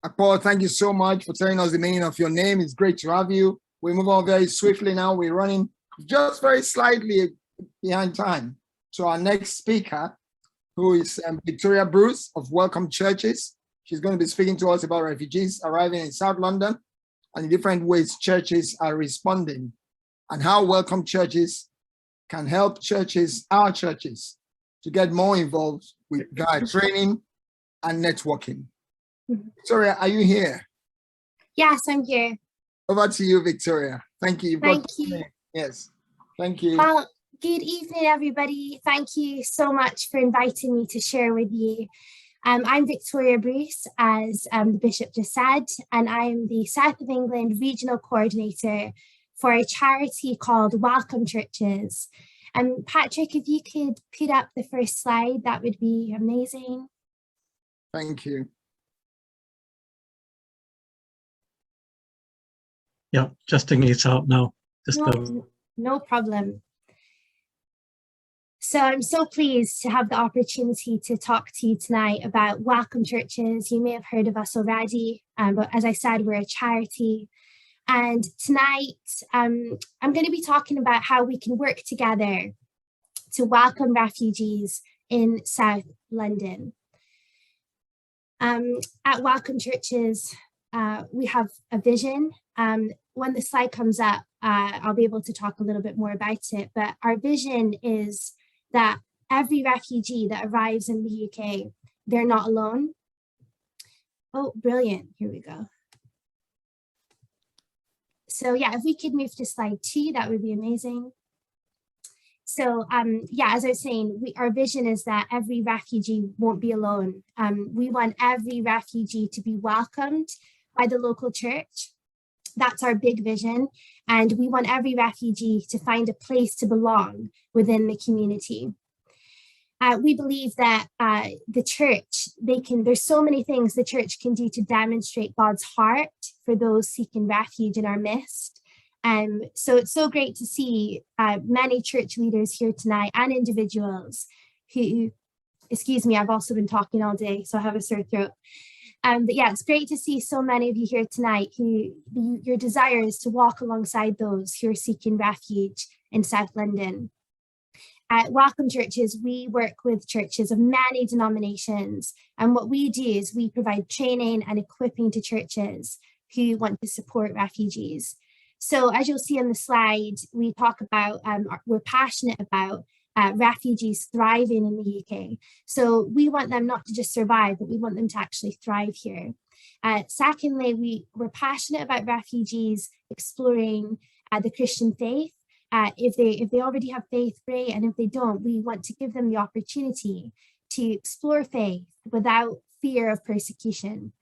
Akpo, thank you so much for telling us the meaning of your name. It's great to have you. We move on very swiftly now. We're running just very slightly behind time. So our next speaker, who is Victoria Bruce of Welcome Churches. She's going to be speaking to us about refugees arriving in South London and the different ways churches are responding and how Welcome Churches can help churches, our churches, to get more involved with guide training and networking. Victoria, are you here? Yes, I'm here. Over to you, Victoria. Thank you. Thank you. Yes, thank you. Well, good evening, everybody. Thank you so much for inviting me to share with you. I'm Victoria Bruce, as the Bishop just said, and I'm the South of England Regional Coordinator for a charity called Welcome Churches. Patrick, if you could put up the first slide, that would be amazing. Thank you. Yeah, just taking it out now. No problem. So I'm so pleased to have the opportunity to talk to you tonight about Welcome Churches. You may have heard of us already, but as I said, we're a charity. And tonight, I'm going to be talking about how we can work together to welcome refugees in South London. At Welcome Churches, we have a vision. When the slide comes up, I'll be able to talk a little bit more about it, but our vision is that every refugee that arrives in the UK, they're not alone. Oh, brilliant. Here we go. So yeah, if we could move to slide 2, that would be amazing. So yeah, as I was saying, our vision is that every refugee won't be alone. We want every refugee to be welcomed by the local church. That's our big vision. And we want every refugee to find a place to belong within the community. We believe that the church, there's so many things the church can do to demonstrate God's heart for those seeking refuge in our midst. So it's so great to see many church leaders here tonight and individuals who, excuse me, I've also been talking all day, so I have a sore throat. But yeah, it's great to see so many of you here tonight your desire is to walk alongside those who are seeking refuge in South London. At Welcome Churches, we work with churches of many denominations, and what we do is we provide training and equipping to churches who want to support refugees. So as you'll see on the slide, we talk about, we're passionate about refugees thriving in the UK. So we want them not to just survive, but we want them to actually thrive here. Secondly, we're passionate about refugees exploring the Christian faith. If they already have faith, great, and if they don't, we want to give them the opportunity to explore faith without fear of persecution.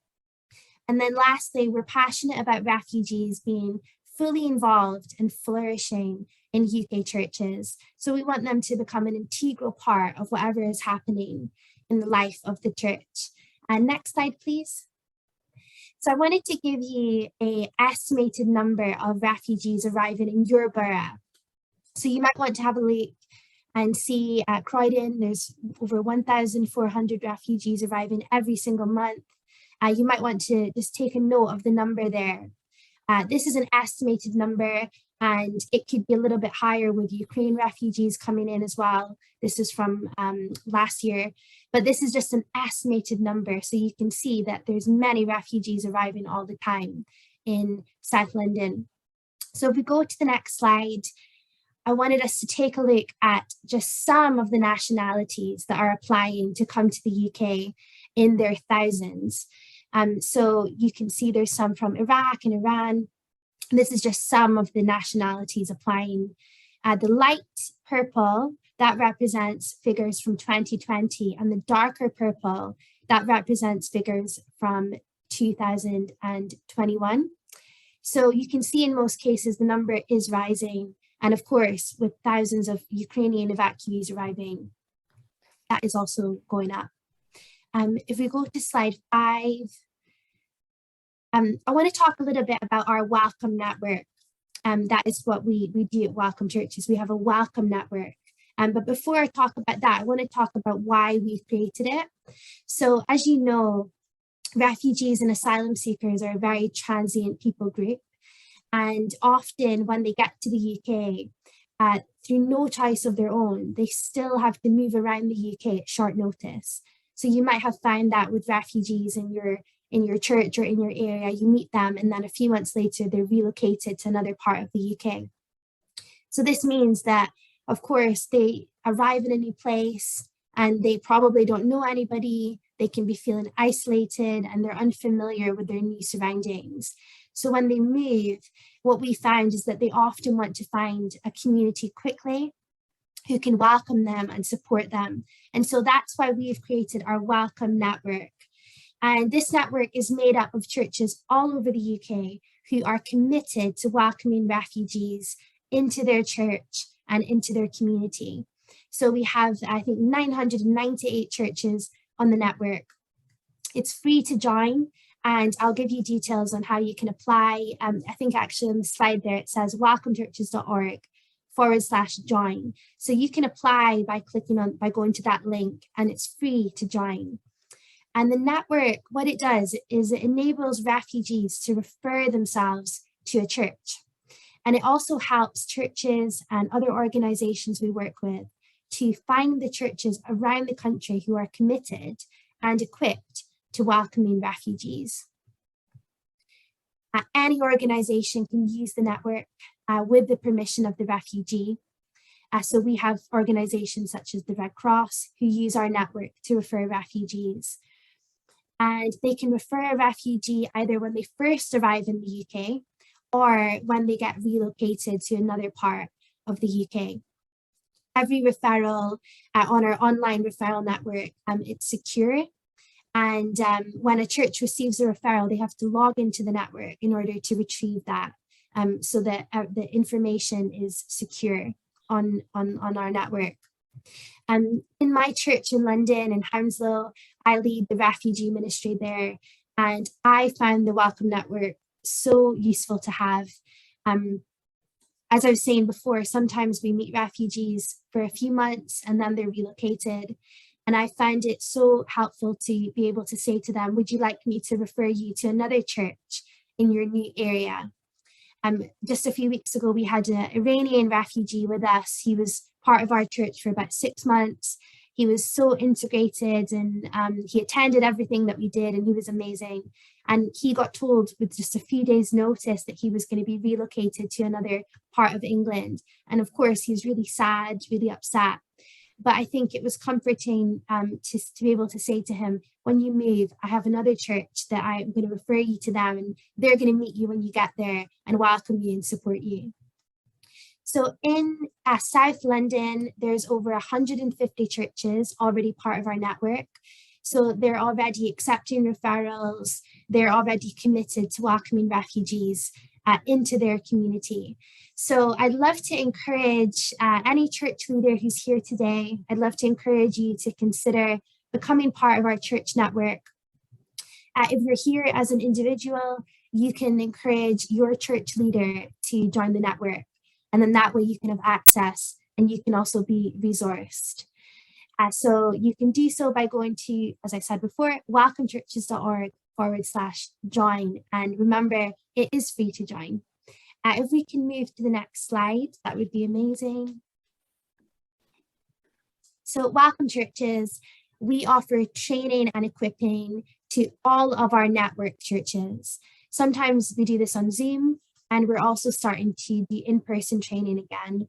And then lastly, we're passionate about refugees being fully involved and flourishing in UK churches. So we want them to become an integral part of whatever is happening in the life of the church. Next slide, please. So I wanted to give you an estimated number of refugees arriving in your borough. So you might want to have a look and see at Croydon, there's over 1,400 refugees arriving every single month. You might want to just take a note of the number there. This is an estimated number, and it could be a little bit higher with Ukraine refugees coming in as well. This is from last year, but this is just an estimated number. So you can see that there's many refugees arriving all the time in South London. So if we go to the next slide, I wanted us to take a look at just some of the nationalities that are applying to come to the UK in their thousands. So you can see there's some from Iraq and Iran. This is just some of the nationalities applying. The light purple, that represents figures from 2020, and the darker purple, that represents figures from 2021. So you can see in most cases the number is rising. And of course, with thousands of Ukrainian evacuees arriving, that is also going up. If we go to slide 5, I want to talk a little bit about our welcome network. That is what we do at Welcome Churches. We have a welcome network. But before I talk about that, I want to talk about why we created it. So as you know, refugees and asylum seekers are a very transient people group. And often when they get to the UK, through no choice of their own, they still have to move around the UK at short notice. So you might have found that with refugees in your church or in your area, you meet them, and then a few months later, they're relocated to another part of the UK. So this means that, of course, they arrive in a new place and they probably don't know anybody. They can be feeling isolated and they're unfamiliar with their new surroundings. So when they move, what we found is that they often want to find a community quickly who can welcome them and support them. And so that's why we've created our welcome network. And this network is made up of churches all over the UK who are committed to welcoming refugees into their church and into their community. So we have, I think, 998 churches on the network. It's free to join. And I'll give you details on how you can apply. I think actually on the slide there, it says welcomechurches.org/join. So you can apply by going to that link, and it's free to join. And the network, what it does is it enables refugees to refer themselves to a church. And it also helps churches and other organizations we work with to find the churches around the country who are committed and equipped to welcoming refugees. Any organization can use the network with the permission of the refugee. So we have organizations such as the Red Cross who use our network to refer refugees. And they can refer a refugee either when they first arrive in the UK or when they get relocated to another part of the UK. Every referral on our online referral network, it's secure. And when a church receives a referral, they have to log into the network in order to retrieve that, so that the information is secure on our network. In my church in London, in Hounslow, I lead the refugee ministry there, and I found the Welcome Network so useful to have. As I was saying before, sometimes we meet refugees for a few months and then they're relocated. And I find it so helpful to be able to say to them, would you like me to refer you to another church in your new area? Just a few weeks ago, we had an Iranian refugee with us. He was part of our church for about 6 months. He was so integrated, and he attended everything that we did, and he was amazing. And he got told with just a few days' notice that he was going to be relocated to another part of England. And of course, he's really sad, really upset. But I think it was comforting to be able to say to him, when you move, I have another church that I'm going to refer you to them, and they're going to meet you when you get there and welcome you and support you. So in South London, there's over 150 churches already part of our network. So they're already accepting referrals. They're already committed to welcoming refugees into their community. So I'd love to encourage any church leader who's here today, I'd love to encourage you to consider becoming part of our church network. If you're here as an individual, you can encourage your church leader to join the network. And then that way you can have access and you can also be resourced. So you can do so by going to, as I said before, welcomechurches.org/join. And remember, it is free to join. If we can move to the next slide, that would be amazing. So Welcome Churches, we offer training and equipping to all of our network churches. Sometimes we do this on Zoom, and we're also starting to do in-person training again.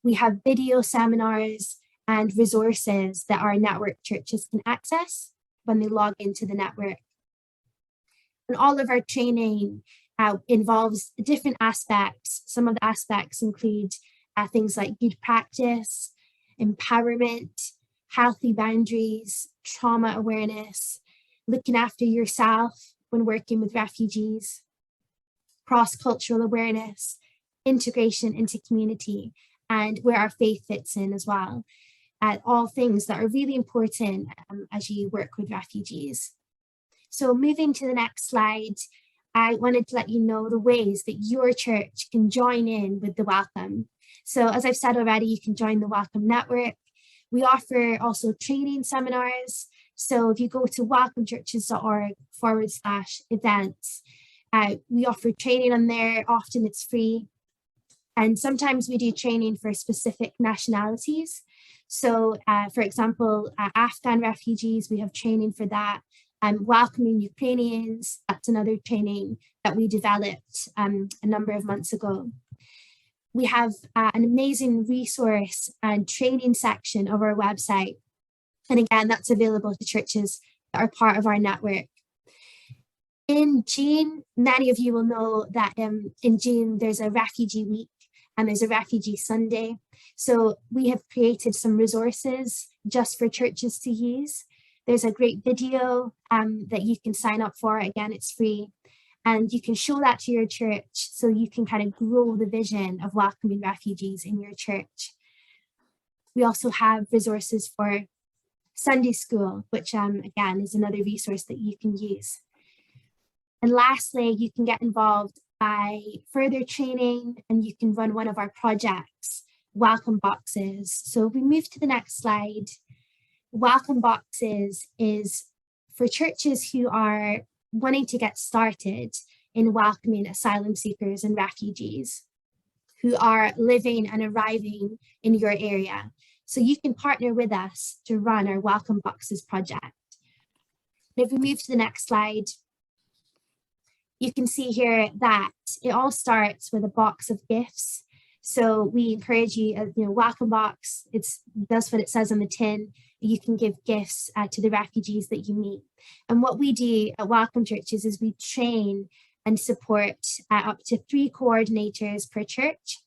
We have video seminars and resources that our network churches can access when they log into the network. And all of our training involves different aspects. Some of the aspects include things like good practice, empowerment, healthy boundaries, trauma awareness, looking after yourself when working with refugees, cross-cultural awareness, integration into community, and where our faith fits in as well. All things that are really important as you work with refugees. So moving to the next slide, I wanted to let you know the ways that your church can join in with the Welcome. So as I've said already, you can join the Welcome Network. We offer also training seminars. So if you go to welcomechurches.org/events, we offer training on there. Often it's free. And sometimes we do training for specific nationalities. So for example, Afghan refugees, we have training for that. Welcoming Ukrainians, that's another training that we developed a number of months ago. We have an amazing resource and training section of our website. And again, that's available to churches that are part of our network. In June, many of you will know that in June, there's a refugee week and there's a refugee Sunday. So we have created some resources just for churches to use. There's a great video that you can sign up for. Again, it's free. And you can show that to your church so you can kind of grow the vision of welcoming refugees in your church. We also have resources for Sunday school, which again is another resource that you can use. And lastly, you can get involved by further training, and you can run one of our projects, Welcome Boxes. So if we move to the next slide, Welcome Boxes is for churches who are wanting to get started in welcoming asylum seekers and refugees who are living and arriving in your area. So you can partner with us to run our Welcome Boxes project. And if we move to the next slide, you can see here that it all starts with a box of gifts. So we encourage you, welcome box, that's what it says on the tin. You can give gifts to the refugees that you meet. And what we do at Welcome Churches is we train and support up to 3 coordinators per church.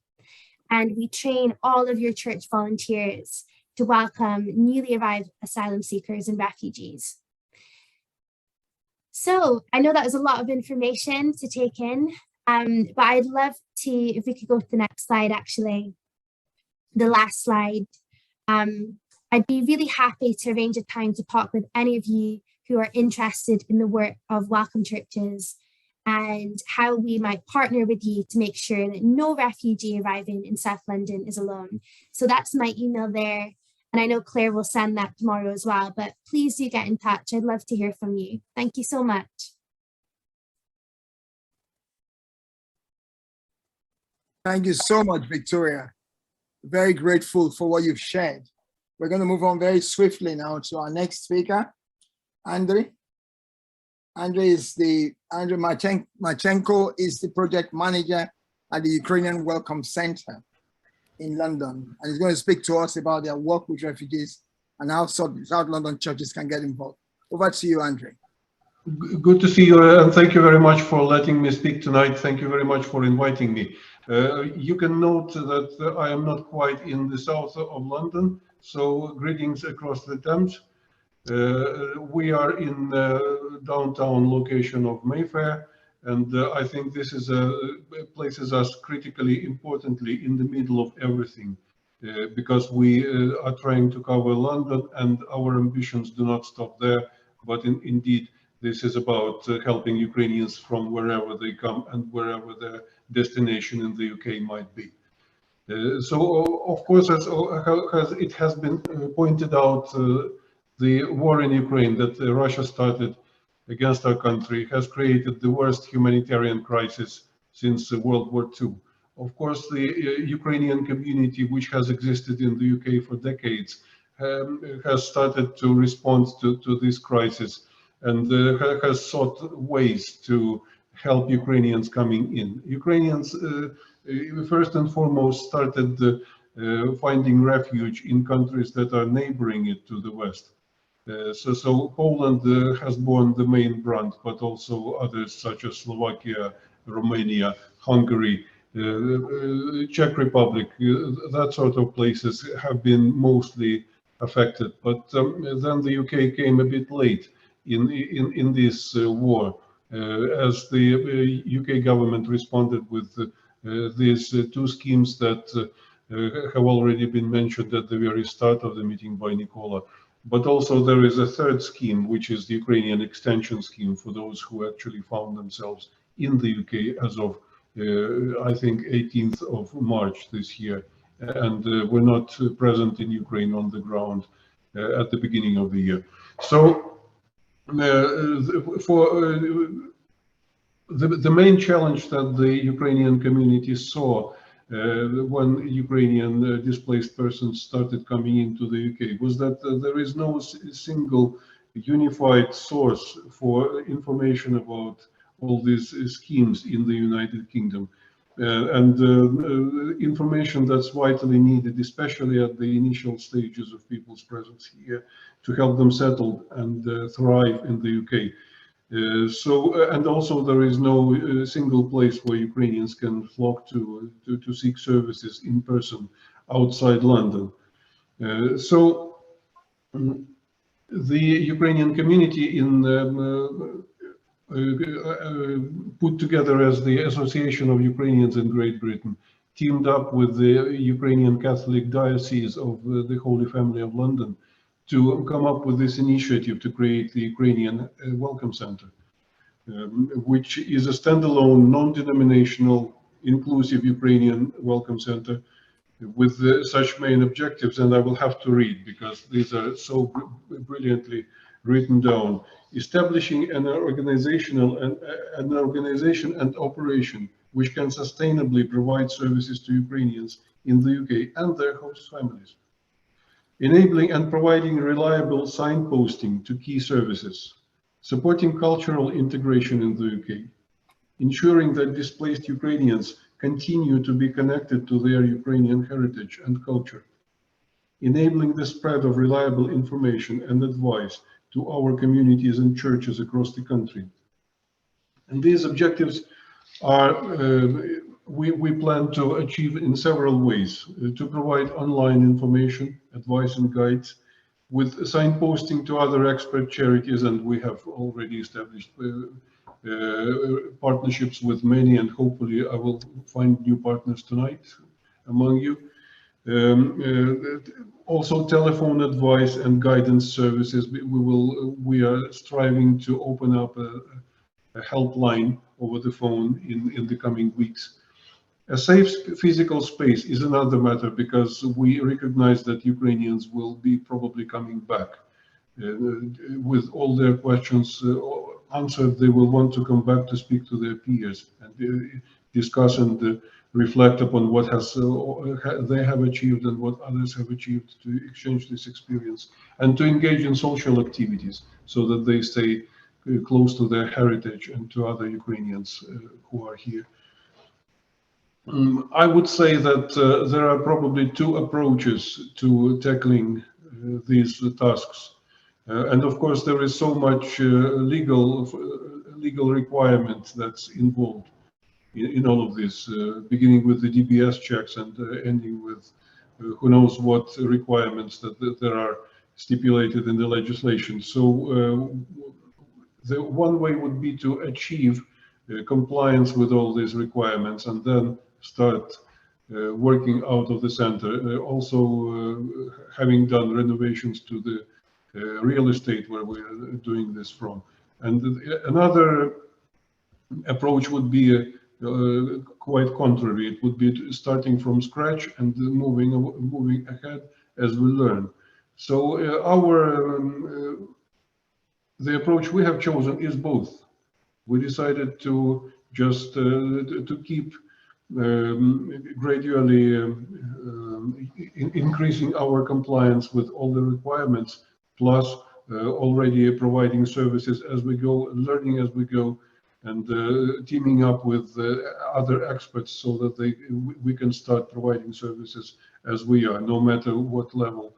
And we train all of your church volunteers to welcome newly arrived asylum seekers and refugees. So I know that was a lot of information to take in, but I'd love to, if we could go to the next slide, actually, the last slide. I'd be really happy to arrange a time to talk with any of you who are interested in the work of Welcome Churches and how we might partner with you to make sure that no refugee arriving in South London is alone. So that's my email there. And I know Claire will send that tomorrow as well, but please do get in touch. I'd love to hear from you. Thank you so much. Thank you so much, Victoria. very grateful for what you've shared. We're going to move on very swiftly now to our next speaker, Andriy. Andriy Marchenko is the project manager at the Ukrainian Welcome Center in London, and he's going to speak to us about their work with refugees and how South London churches can get involved. Over to you, Andriy. Good to see you, and thank you very much for letting me speak tonight. Thank you very much for inviting me. You can note that I am not quite in the south of London, so greetings across the Thames. We are in the downtown location of Mayfair, and I think this is places us critically importantly in the middle of everything, because we are trying to cover London, and our ambitions do not stop there, but indeed this is about helping Ukrainians from wherever they come and wherever their destination in the UK might be. So, of course, as it has been pointed out, the war in Ukraine that Russia started against our country has created the worst humanitarian crisis since World War II. Of course, the Ukrainian community, which has existed in the UK for decades, has started to respond to this crisis and has sought ways to help Ukrainians coming in. Ukrainians, first and foremost, started finding refuge in countries that are neighboring it to the west. So Poland has borne the main brunt, but also others such as Slovakia, Romania, Hungary, Czech Republic, that sort of places have been mostly affected. But then the UK came a bit late in this war, as the UK government responded with these two schemes that have already been mentioned at the very start of the meeting by Nicola. But also there is a third scheme, which is the Ukrainian extension scheme for those who actually found themselves in the UK as of, I think, 18th of March this year, and were not present in Ukraine on the ground at the beginning of the year. So for the main challenge that the Ukrainian community saw when Ukrainian displaced persons started coming into the UK was that there is no single unified source for information about all these schemes in the United Kingdom. And information that's vitally needed, especially at the initial stages of people's presence here, to help them settle and thrive in the UK. And also there is no single place where Ukrainians can flock to seek services in person outside London. So the Ukrainian community put together as the Association of Ukrainians in Great Britain, teamed up with the Ukrainian Catholic Diocese of the Holy Family of London to come up with this initiative to create the Ukrainian Welcome Center, which is a standalone, non-denominational, inclusive Ukrainian Welcome Center with such main objectives. And I will have to read because these are so brilliantly written down. Establishing an organization and operation which can sustainably provide services to Ukrainians in the UK and their host families. Enabling and providing reliable signposting to key services. Supporting cultural integration in the UK. Ensuring that displaced Ukrainians continue to be connected to their Ukrainian heritage and culture. Enabling the spread of reliable information and advice to our communities and churches across the country. And these objectives are, we plan to achieve in several ways. To provide online information, advice and guides, with signposting to other expert charities, and we have already established partnerships with many, and hopefully I will find new partners tonight among you. Also telephone advice and guidance services. We are striving to open up a helpline over the phone in the coming weeks. A safe physical space is another matter because we recognize that Ukrainians will be probably coming back with all their questions answered. They will want to come back to speak to their peers and discuss and reflect upon what they have achieved and what others have achieved, to exchange this experience, and to engage in social activities so that they stay close to their heritage and to other Ukrainians who are here. I would say that there are probably two approaches to tackling these tasks. And of course, there is so much legal requirement that's involved in all of this, beginning with the DBS checks and ending with who knows what requirements that there are stipulated in the legislation. So the one way would be to achieve compliance with all these requirements and then start working out of the center. Also having done renovations to the real estate where we are doing this from. And another approach would be quite contrary. It would be starting from scratch and moving ahead as we learn. So the approach we have chosen is both. We decided to just to keep gradually increasing our compliance with all the requirements, plus already providing services as we go, learning as we go, and teaming up with other experts so that we can start providing services as we are, no matter what level.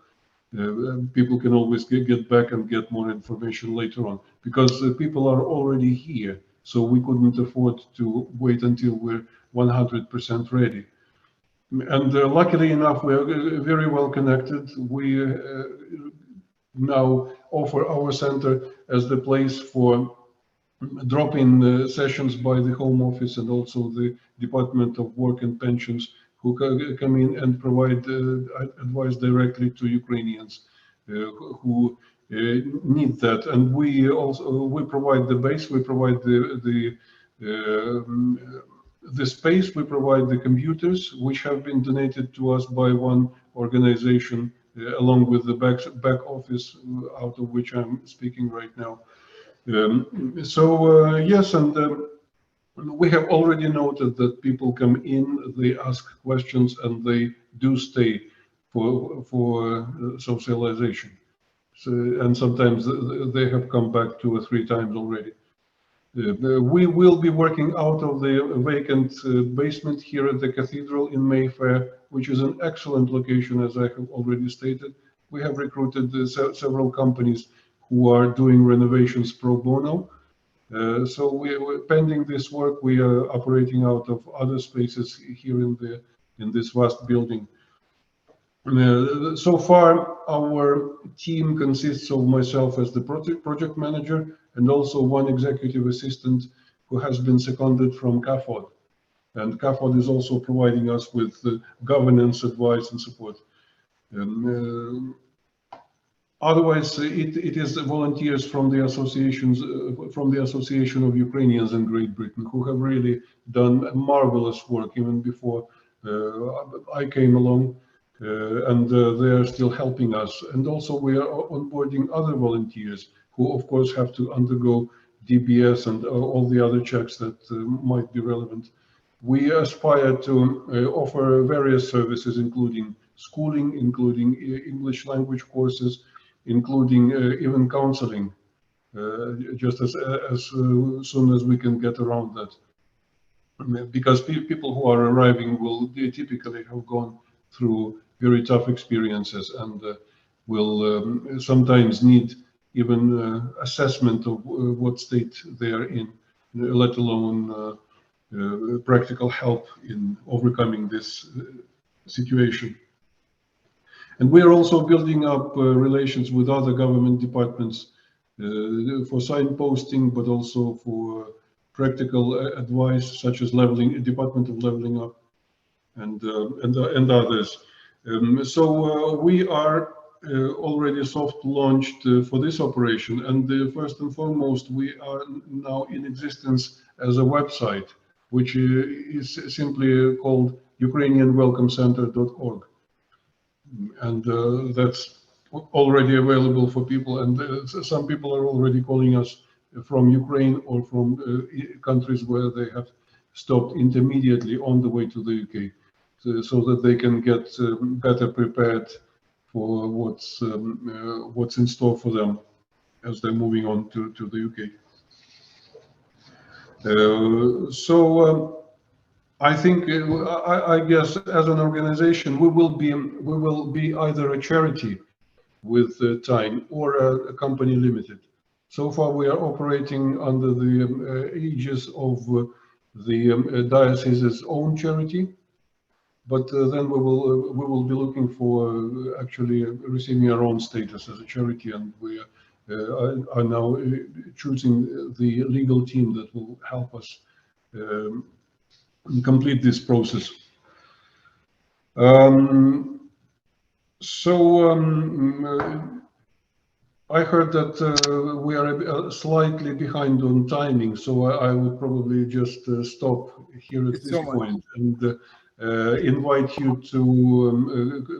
People can always get back and get more information later on, because people are already here, so we couldn't afford to wait until we're 100% ready. And luckily enough, we are very well connected. We now offer our center as the place for drop-in sessions by the Home Office and also the Department of Work and Pensions, who come in and provide advice directly to Ukrainians who need that. And we provide the base, we provide the space, we provide the computers, which have been donated to us by one organization, along with the back office, out of which I'm speaking right now. Yes, and we have already noted that people come in, they ask questions, and they do stay for socialization. So, and sometimes they have come back 2 or 3 times already. We will be working out of the vacant basement here at the cathedral in Mayfair, which is an excellent location, as I have already stated. We have recruited several companies who are doing renovations pro bono. So pending this work, we are operating out of other spaces here in this vast building. So far, our team consists of myself as the project manager and also one executive assistant who has been seconded from CAFOD. And CAFOD is also providing us with governance advice and support. Otherwise, it is volunteers from the associations, from the Association of Ukrainians in Great Britain, who have really done marvelous work even before I came along. And they are still helping us. And also we are onboarding other volunteers who of course have to undergo DBS and all the other checks that might be relevant. We aspire to offer various services, including schooling, including English language courses, including even counseling, just as soon as we can get around that. Because people who are arriving will typically have gone through very tough experiences and will sometimes need even assessment of what state they are in, let alone practical help in overcoming this situation. And we are also building up relations with other government departments for signposting, but also for practical advice, such as Department of Leveling Up, and others. So we are already soft launched for this operation, and first and foremost, we are now in existence as a website, which is simply called ukrainianwelcomecenter.org, and that's already available for people, and some people are already calling us from Ukraine or from countries where they have stopped intermediately on the way to the UK, so that they can get better prepared for what's in store for them as they're moving on to the UK. I think I guess as an organization we will be either a charity with time or a company limited. So far we are operating under the aegis of the diocese's own charity, but then we will be looking for actually receiving our own status as a charity, and we are now choosing the legal team that will help us complete this process. I heard that we are slightly behind on timing, so I would probably just stop here at this point and invite you to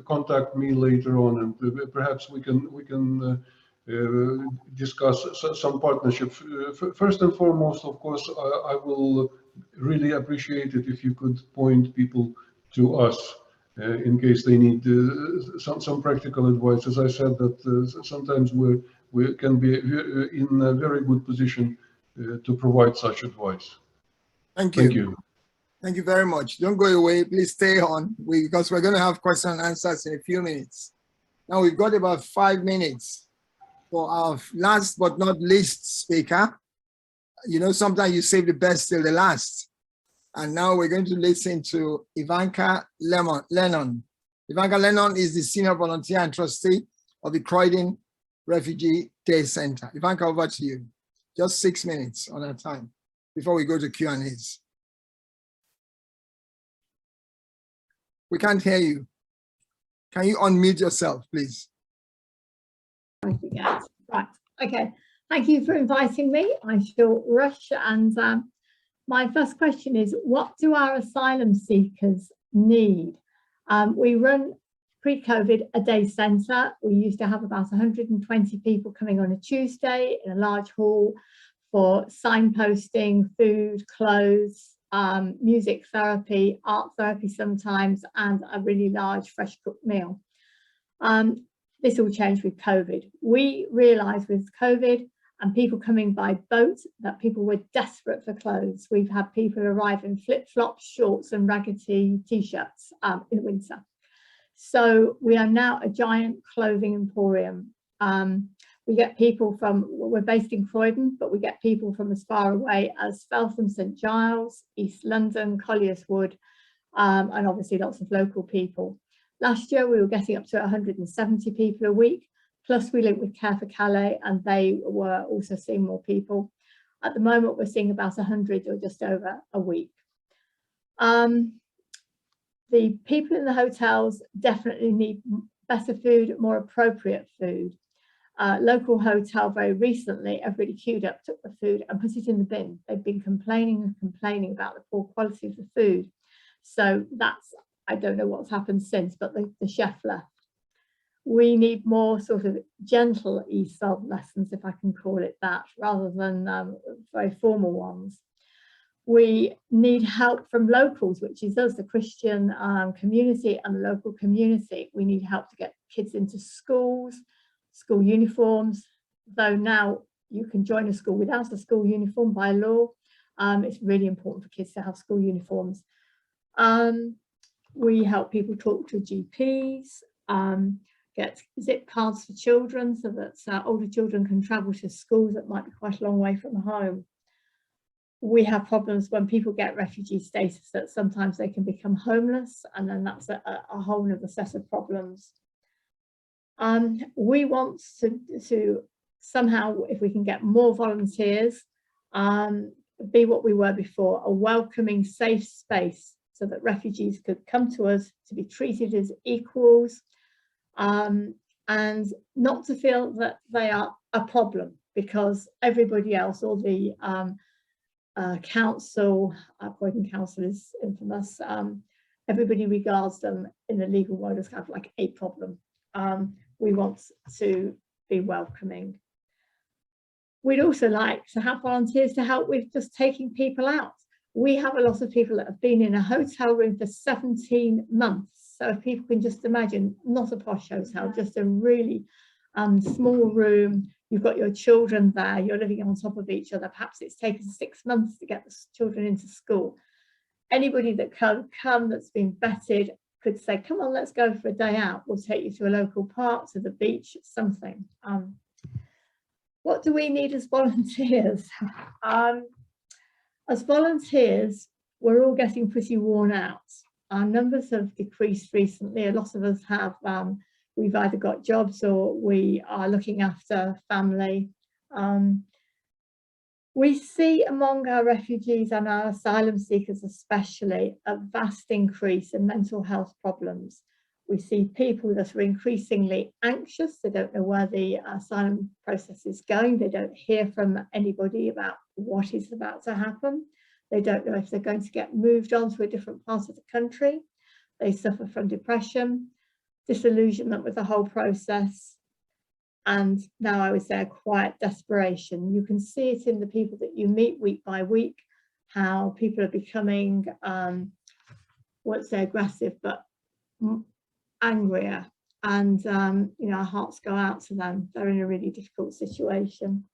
contact me later on, and perhaps we can discuss some partnerships. First and foremost, of course, I will really appreciate it if you could point people to us in case they need some practical advice. As I said, that sometimes we can be in a very good position to provide such advice. Thank you. Thank you. Thank you very much. Don't go away. Please stay on because we're going to have question and answers in a few minutes. Now we've got about 5 minutes for our last but not least speaker. You know, sometimes you save the best till the last. And now we're going to listen to Ivanka Lennon. Ivanka Lennon is the senior volunteer and trustee of the Croydon Refugee Day Center. Ivanka, over to you. Just 6 minutes on our time before we go to Q&As. We can't hear you. Can you unmute yourself, please? I forget. Right. Okay. Thank you for inviting me. I shall rush. And my first question is, what do our asylum seekers need? We run pre-COVID a day centre. We used to have about 120 people coming on a Tuesday in a large hall for signposting, food, clothes, music therapy, art therapy sometimes, and a really large fresh cooked meal. This all changed with COVID. We realised with COVID and people coming by boat that people were desperate for clothes. We've had people arrive in flip-flops, shorts and raggedy t-shirts in winter. So we are now a giant clothing emporium. We get people from, we're based in Croydon, but we get people from as far away as Feltham, St Giles, East London, Colliers Wood, and obviously lots of local people. Last year we were getting up to 170 people a week, plus we linked with Care for Calais and they were also seeing more people. At the moment we're seeing about 100 or just over a week. The people in the hotels definitely need better food, more appropriate food. Local hotel very recently, everybody queued up, took the food and put it in the bin. They've been complaining and complaining about the poor quality of the food. So that's, I don't know what's happened since, but the chef left. We need more sort of gentle ESOL lessons, if I can call it that, rather than very formal ones. We need help from locals, which is us, the Christian community and the local community. We need help to get kids into schools, school uniforms, though now you can join a school without a school uniform by law. It's really important for kids to have school uniforms. We help people talk to GPs, get zip cards for children so that older children can travel to schools that might be quite a long way from home. We have problems when people get refugee status that sometimes they can become homeless, and then that's a whole other set of problems. We want to somehow, if we can get more volunteers, be what we were before, a welcoming, safe space so that refugees could come to us to be treated as equals, and not to feel that they are a problem because everybody else, or the council, Croydon Council is infamous, everybody regards them in the legal world as kind of like a problem. We want to be welcoming. We'd also like to have volunteers to help with just taking people out. we have a lot of people that have been in a hotel room for 17 months. So if people can just imagine, not a posh hotel, just a really small room. You've got your children there, you're living on top of each other. Perhaps it's taken 6 months to get the children into school. Anybody that can come that's been vetted could say, come on, let's go for a day out. We'll take you to a local park, to the beach, something. What do we need as volunteers? As volunteers, we're all getting pretty worn out. Our numbers have decreased recently. A lot of us have, we've either got jobs or we are looking after family. We see among our refugees and our asylum seekers especially a vast increase in mental health problems. We see people that are increasingly anxious. They don't know where the asylum process is going. They don't hear from anybody about what is about to happen. They don't know if they're going to get moved on to a different part of the country. They suffer from depression, disillusionment with the whole process, and now I would say a quiet desperation. You can see it in the people that you meet week by week, how people are becoming, I won't say aggressive, but angrier. And, you know, our hearts go out to them. They're in a really difficult situation.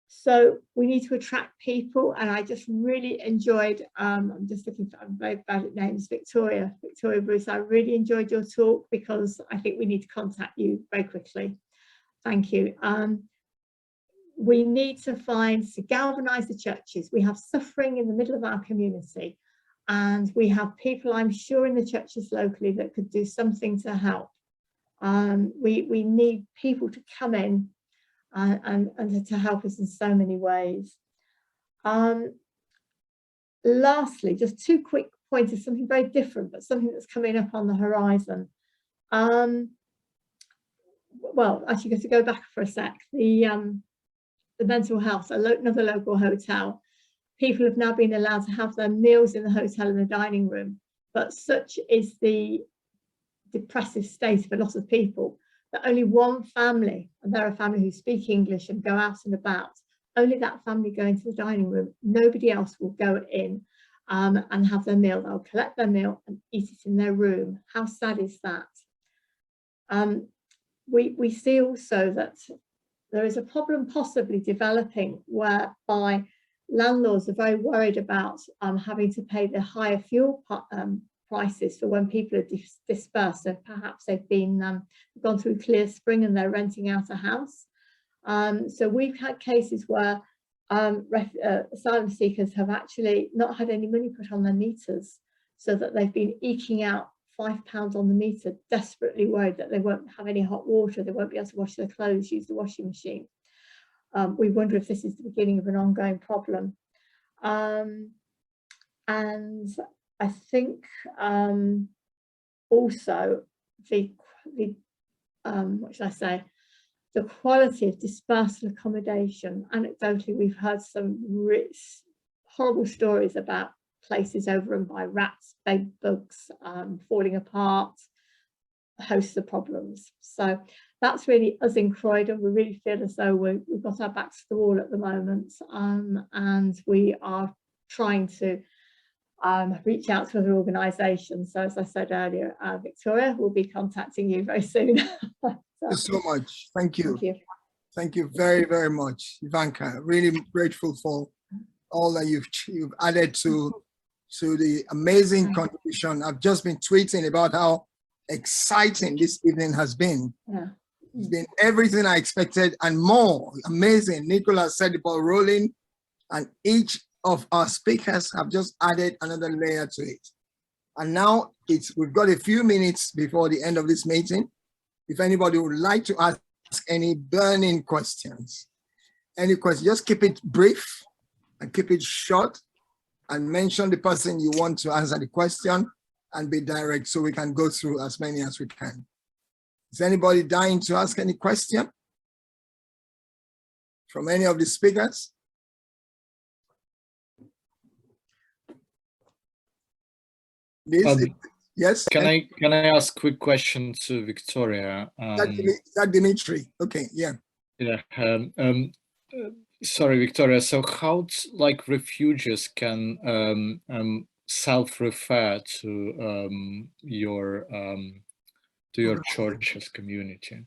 So we need to attract people. And I just really enjoyed, I'm just looking for, I'm very bad at names, Victoria Bruce. I really enjoyed your talk because I think we need to contact you very quickly. Thank you. We need to galvanise the churches. We have suffering in the middle of our community, and we have people, I'm sure, in the churches locally that could do something to help. We need people to come in and to help us in so many ways. Lastly, just 2 quick pointers, something very different, but something that's coming up on the horizon. Well, actually, to go back for a sec, the mental health, another local hotel, people have now been allowed to have their meals in the hotel in the dining room, but such is the depressive state of a lot of people that only one family, and they're a family who speak English and go out and about, only that family go into the dining room. Nobody else will go in and have their meal. They'll collect their meal and eat it in their room. How sad is that? We see also that there is a problem possibly developing whereby landlords are very worried about having to pay the higher fuel prices for when people are dispersed. So perhaps they've been gone through Clear Spring and they're renting out a house. So we've had cases where asylum seekers have actually not had any money put on their meters, so that they've been eking out £5 on the meter, desperately worried that they won't have any hot water, they won't be able to wash their clothes, use the washing machine. We wonder if this is the beginning of an ongoing problem. And I think also what should I say, the quality of dispersal accommodation. Anecdotally, we've heard some horrible stories about places overrun by rats, bed bugs, falling apart, hosts of problems. So that's really us in Croydon. We really feel as though we've got our backs to the wall at the moment, and we are trying to reach out to other organisations. So as I said earlier, Victoria will be contacting you very soon. Thank you so much. Thank you. Thank you. Thank you very, very much, Ivanka. Really grateful for all that you've added to the amazing contribution. I've just been tweeting about how exciting this evening has been. Yeah. It's been everything I expected and more. Amazing. Nicola said the ball rolling, and each of our speakers have just added another layer to it. And now we've got a few minutes before the end of this meeting. If anybody would like to ask any burning questions, any questions, just keep it brief and keep it short, and mention the person you want to answer the question and be direct so we can go through as many as we can. Is anybody dying to ask any question from any of the speakers? Yes. Can I ask a quick question to Victoria? That Dmitry. Okay, yeah. Yeah. Sorry, Victoria. So how like refugees can self-refer to your church's community?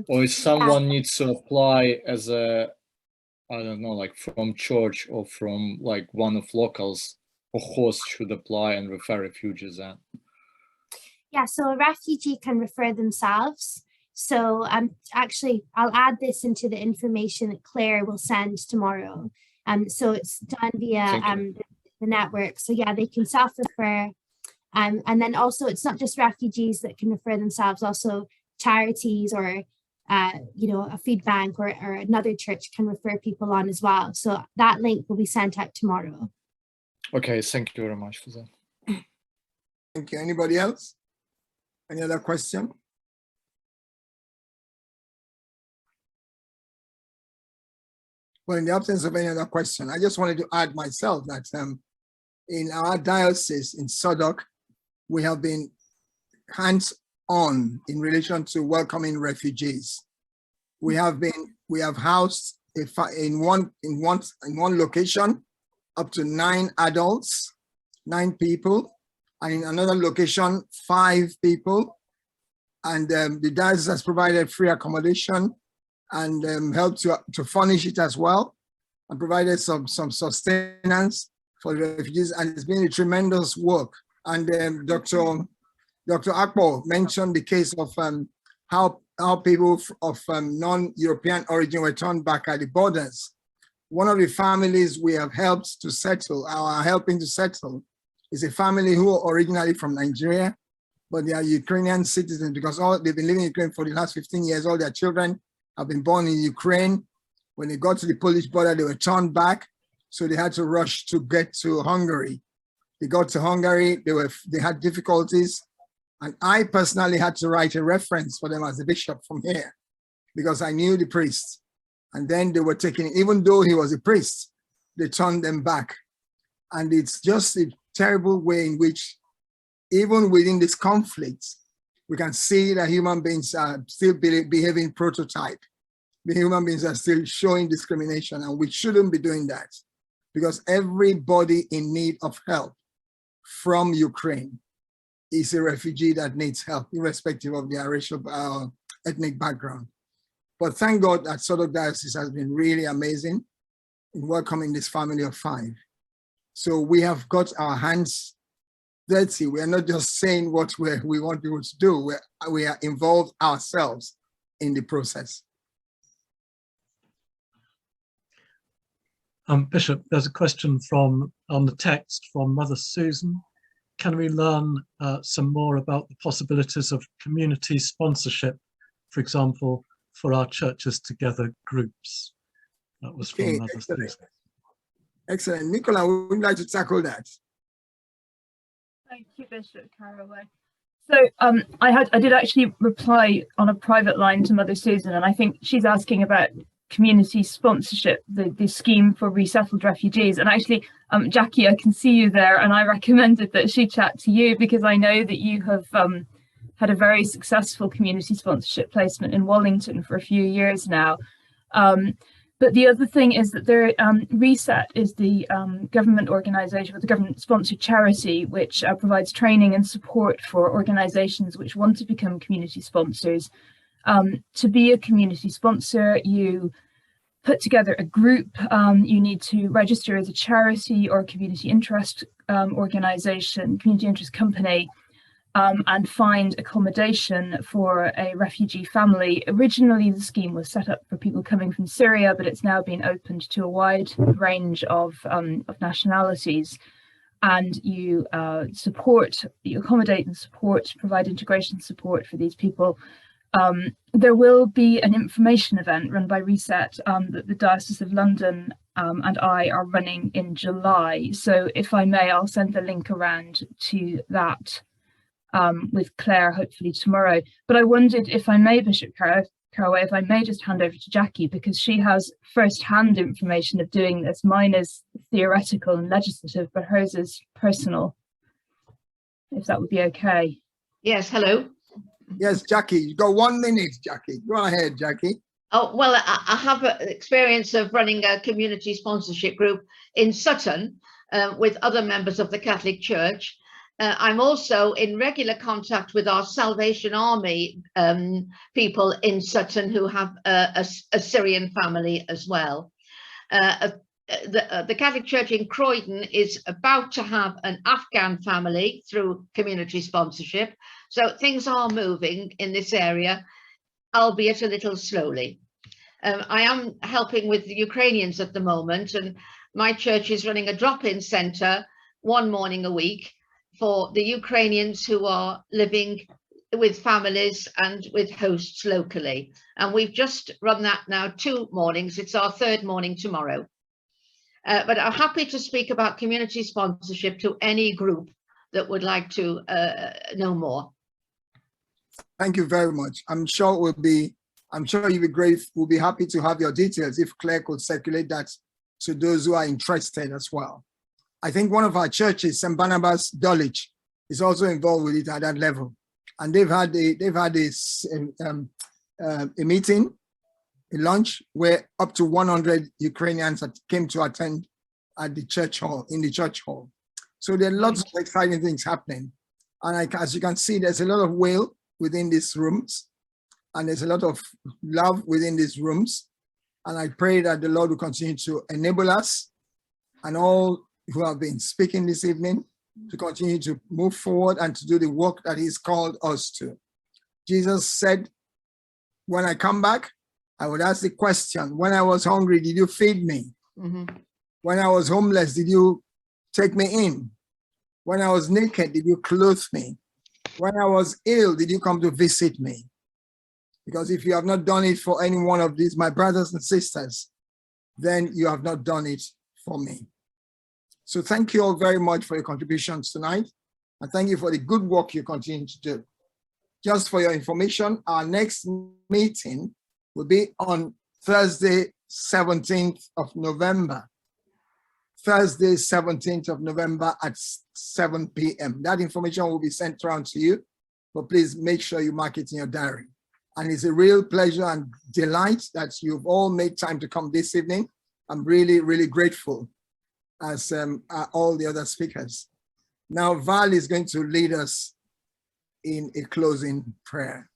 Or if someone needs to apply as a, I don't know, like from church or from like one of locals, a host should apply and refer refugees in? Yeah, so a refugee can refer themselves. So actually, I'll add this into the information that Claire will send tomorrow. So it's done via the network. So yeah, they can self-refer. And then also, it's not just refugees that can refer themselves, also charities or, you know, a food bank or another church can refer people on as well. So that link will be sent out tomorrow. Okay, thank you very much for that. Thank you. Anybody else? Any other question? Well, in the absence of any other question, I just wanted to add myself that in our diocese in Southwark, we have been hands-on in relation to welcoming refugees. We have housed in one location up to 9 adults, 9 people, and in another location 5 people. And the diocese has provided free accommodation and helped to furnish it as well, and provided some sustenance for the refugees, and it's been a tremendous work. And Dr. Akpo mentioned the case of how people of non-European origin were turned back at the borders. One of the families we have helped to settle, are helping to settle, is a family who are originally from Nigeria, but they are Ukrainian citizens because they've been living in Ukraine for the last 15 years. All their children have been born in Ukraine. When they got to the Polish border, they were turned back, so they had to rush to get to Hungary. They got to Hungary, they had difficulties, and I personally had to write a reference for them as a bishop from here because I knew the priest. And then they were taken, even though he was a priest, they turned them back. And it's just a terrible way in which, even within this conflict, we can see that human beings are still behaving prototype. The human beings are still showing discrimination, and we shouldn't be doing that because everybody in need of help from Ukraine is a refugee that needs help, irrespective of their racial ethnic background. But thank God that Southwark Diocese has been really amazing in welcoming this family of 5. So we have got our hands dirty. We are not just saying what we want people to do. We are involved ourselves in the process. Bishop, there's a question on the text from Mother Susan. Can we learn some more about the possibilities of community sponsorship, for example, for our Churches Together groups? That was from Mother Susan. Excellent. Nicola, would you like to tackle that? Thank you, Bishop Karowei. So I did actually reply on a private line to Mother Susan, and I think she's asking about community sponsorship, the scheme for resettled refugees. And actually, Jackie, I can see you there, and I recommended that she chat to you because I know that you have had a very successful community sponsorship placement in Wallington for a few years now. But the other thing is that there, Reset is the government organisation, the government-sponsored charity, which provides training and support for organisations which want to become community sponsors. To be a community sponsor, you put together a group, you need to register as a charity or a community interest organisation, community interest company, and find accommodation for a refugee family. Originally, the scheme was set up for people coming from Syria, but it's now been opened to a wide range of nationalities. And you you accommodate and support, provide integration support for these people. There will be an information event run by Reset that the Diocese of London and I are running in July. So if I may, I'll send the link around to that with Claire, hopefully tomorrow. But I wondered if I may, Bishop Karowei, if I may just hand over to Jackie, because she has first-hand information of doing this. Mine is theoretical and legislative, but hers is personal, if that would be okay. Yes, hello. Yes, Jackie, you got 1 minute, Jackie. Go ahead, Jackie. Oh, well, I have an experience of running a community sponsorship group in Sutton with other members of the Catholic Church. I'm also in regular contact with our Salvation Army people in Sutton who have a Syrian family as well. The Catholic Church in Croydon is about to have an Afghan family through community sponsorship. So things are moving in this area, albeit a little slowly. I am helping with the Ukrainians at the moment, and my church is running a drop-in centre one morning a week for the Ukrainians who are living with families and with hosts locally. And we've just run that now 2 mornings. It's our 3rd morning tomorrow. But I'm happy to speak about community sponsorship to any group that would like to know more. Thank you very much. I'm sure you'll be great. We'll be happy to have your details if Claire could circulate that to those who are interested as well. I think one of our churches, St. Barnabas Dulwich, is also involved with it at that level. And they've had a meeting, a lunch where up to 100 Ukrainians came to attend at the church hall, in the church hall. So there are lots of exciting things happening. And as you can see, there's a lot of will within these rooms, and there's a lot of love within these rooms. And I pray that the Lord will continue to enable us and all who have been speaking this evening to continue to move forward and to do the work that He's called us to. Jesus said, when I come back, I would ask the question, when I was hungry, did you feed me? Mm-hmm. When I was homeless, did you take me in? When I was naked, did you clothe me? When I was ill, did you come to visit me? Because if you have not done it for any one of these, my brothers and sisters, then you have not done it for me. So thank you all very much for your contributions tonight. And thank you for the good work you continue to do. Just for your information, our next meeting will be on Thursday, 17th of November. Thursday, 17th of November at 7 p.m. That information will be sent around to you, but please make sure you mark it in your diary. And it's a real pleasure and delight that you've all made time to come this evening. I'm really, really grateful, as are all the other speakers. Now, Val is going to lead us in a closing prayer.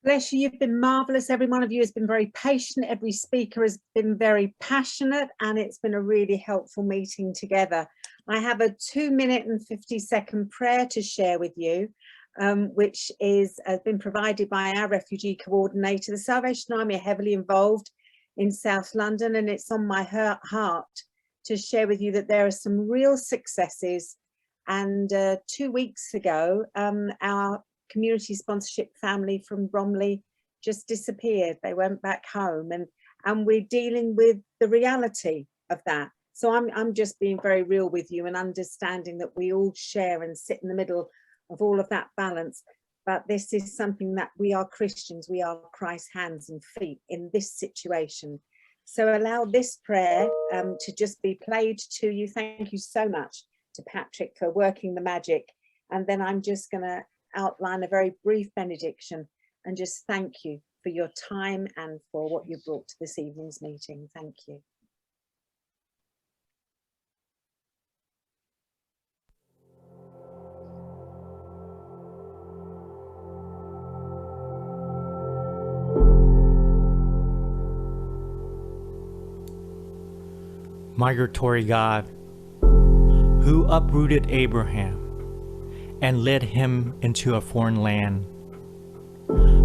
Bless you, you've been marvelous. Every one of you has been very patient. Every speaker has been very passionate, and it's been a really helpful meeting together. I have a 2-minute and 50-second prayer to share with you, which has been provided by our refugee coordinator. The Salvation Army are heavily involved in South London, and it's on my heart to share with you that there are some real successes. And 2 weeks ago, our community sponsorship family from Bromley just disappeared. They went back home, and we're dealing with the reality of that. So I'm just being very real with you and understanding that we all share and sit in the middle of all of that balance. But this is something that we are Christians, we are Christ's hands and feet in this situation. So allow this prayer to just be played to you. Thank you so much to Patrick for working the magic. And then I'm just going to outline a very brief benediction and just thank you for your time and for what you brought to this evening's meeting. Thank you. Migratory God, who uprooted Abraham and led him into a foreign land,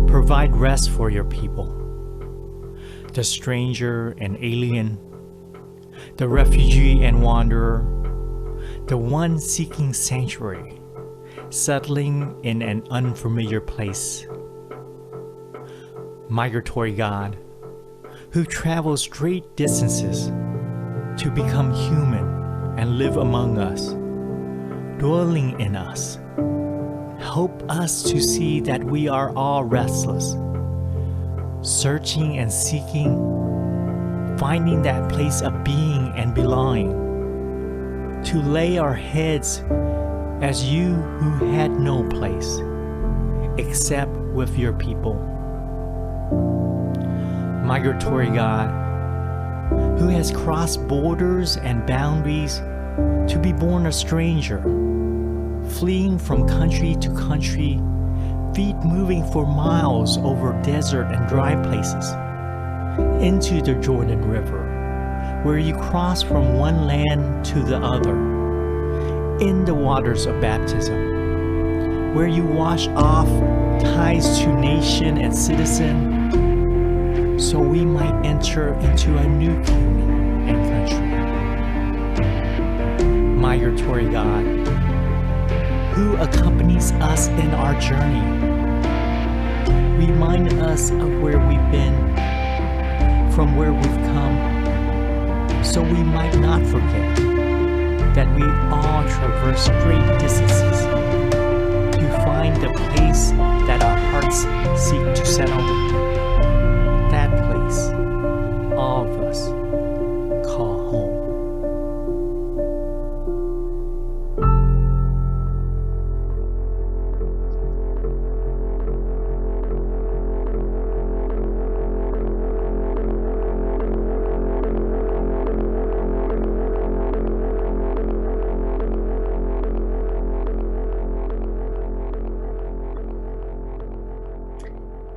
provide rest for your people, the stranger and alien, the refugee and wanderer, the one seeking sanctuary, settling in an unfamiliar place. Migratory God, who travels great distances to become human and live among us, dwelling in us. Help us to see that we are all restless, searching and seeking, finding that place of being and belonging, to lay our heads as you who had no place except with your people. migratory God, who has crossed borders and boundaries to be born a stranger, fleeing from country to country, feet moving for miles over desert and dry places, into the Jordan River, where you cross from one land to the other, in the waters of baptism, where you wash off ties to nation and citizen, so we might enter into a new kingdom and country. Migratory God, who accompanies us in our journey, remind us of where we've been, from where we've come, so we might not forget that we all traverse great distances to find the place that our hearts seek to settle. That place all of us call home.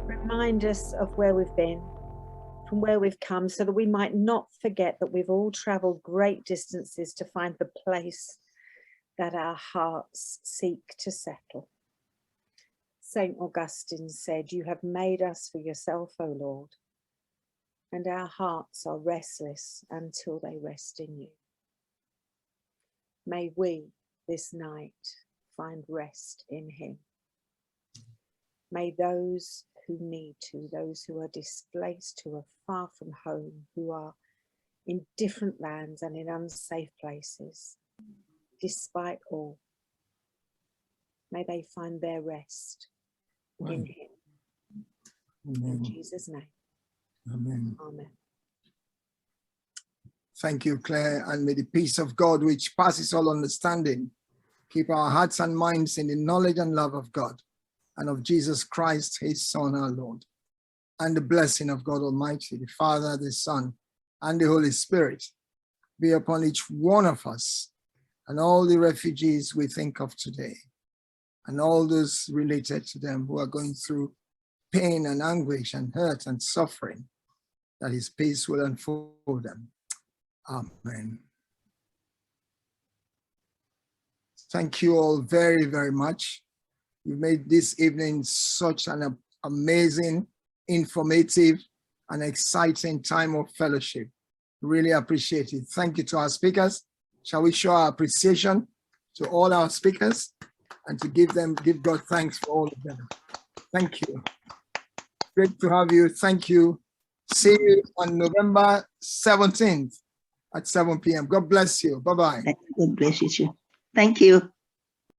Remind us of where we've been, from where we've come, so that we might not forget that we've all traveled great distances to find the place that our hearts seek to settle. St. Augustine said, "You have made us for yourself, O Lord, and our hearts are restless until they rest in you." May we this night find rest in him. May those who need to, those who are displaced, who are far from home, who are in different lands and in unsafe places, despite all, may they find their rest in him. Amen. In Jesus' name. Amen. Amen. Thank you, Claire, and may the peace of God, which passes all understanding, keep our hearts and minds in the knowledge and love of God and of Jesus Christ, his Son, our Lord, and the blessing of God Almighty, the Father, the Son, and the Holy Spirit be upon each one of us and all the refugees we think of today, and all those related to them who are going through pain and anguish and hurt and suffering, that his peace will unfold them. Amen. Thank you all very, very much. You made this evening such an amazing, informative, and exciting time of fellowship. Really appreciate it. Thank you to our speakers. Shall we show our appreciation to all our speakers and to give God thanks for all of them. Thank you. Great to have you. Thank you. See you on November 17th at 7 p.m. God bless you. Bye-bye. God bless you too. Thank you.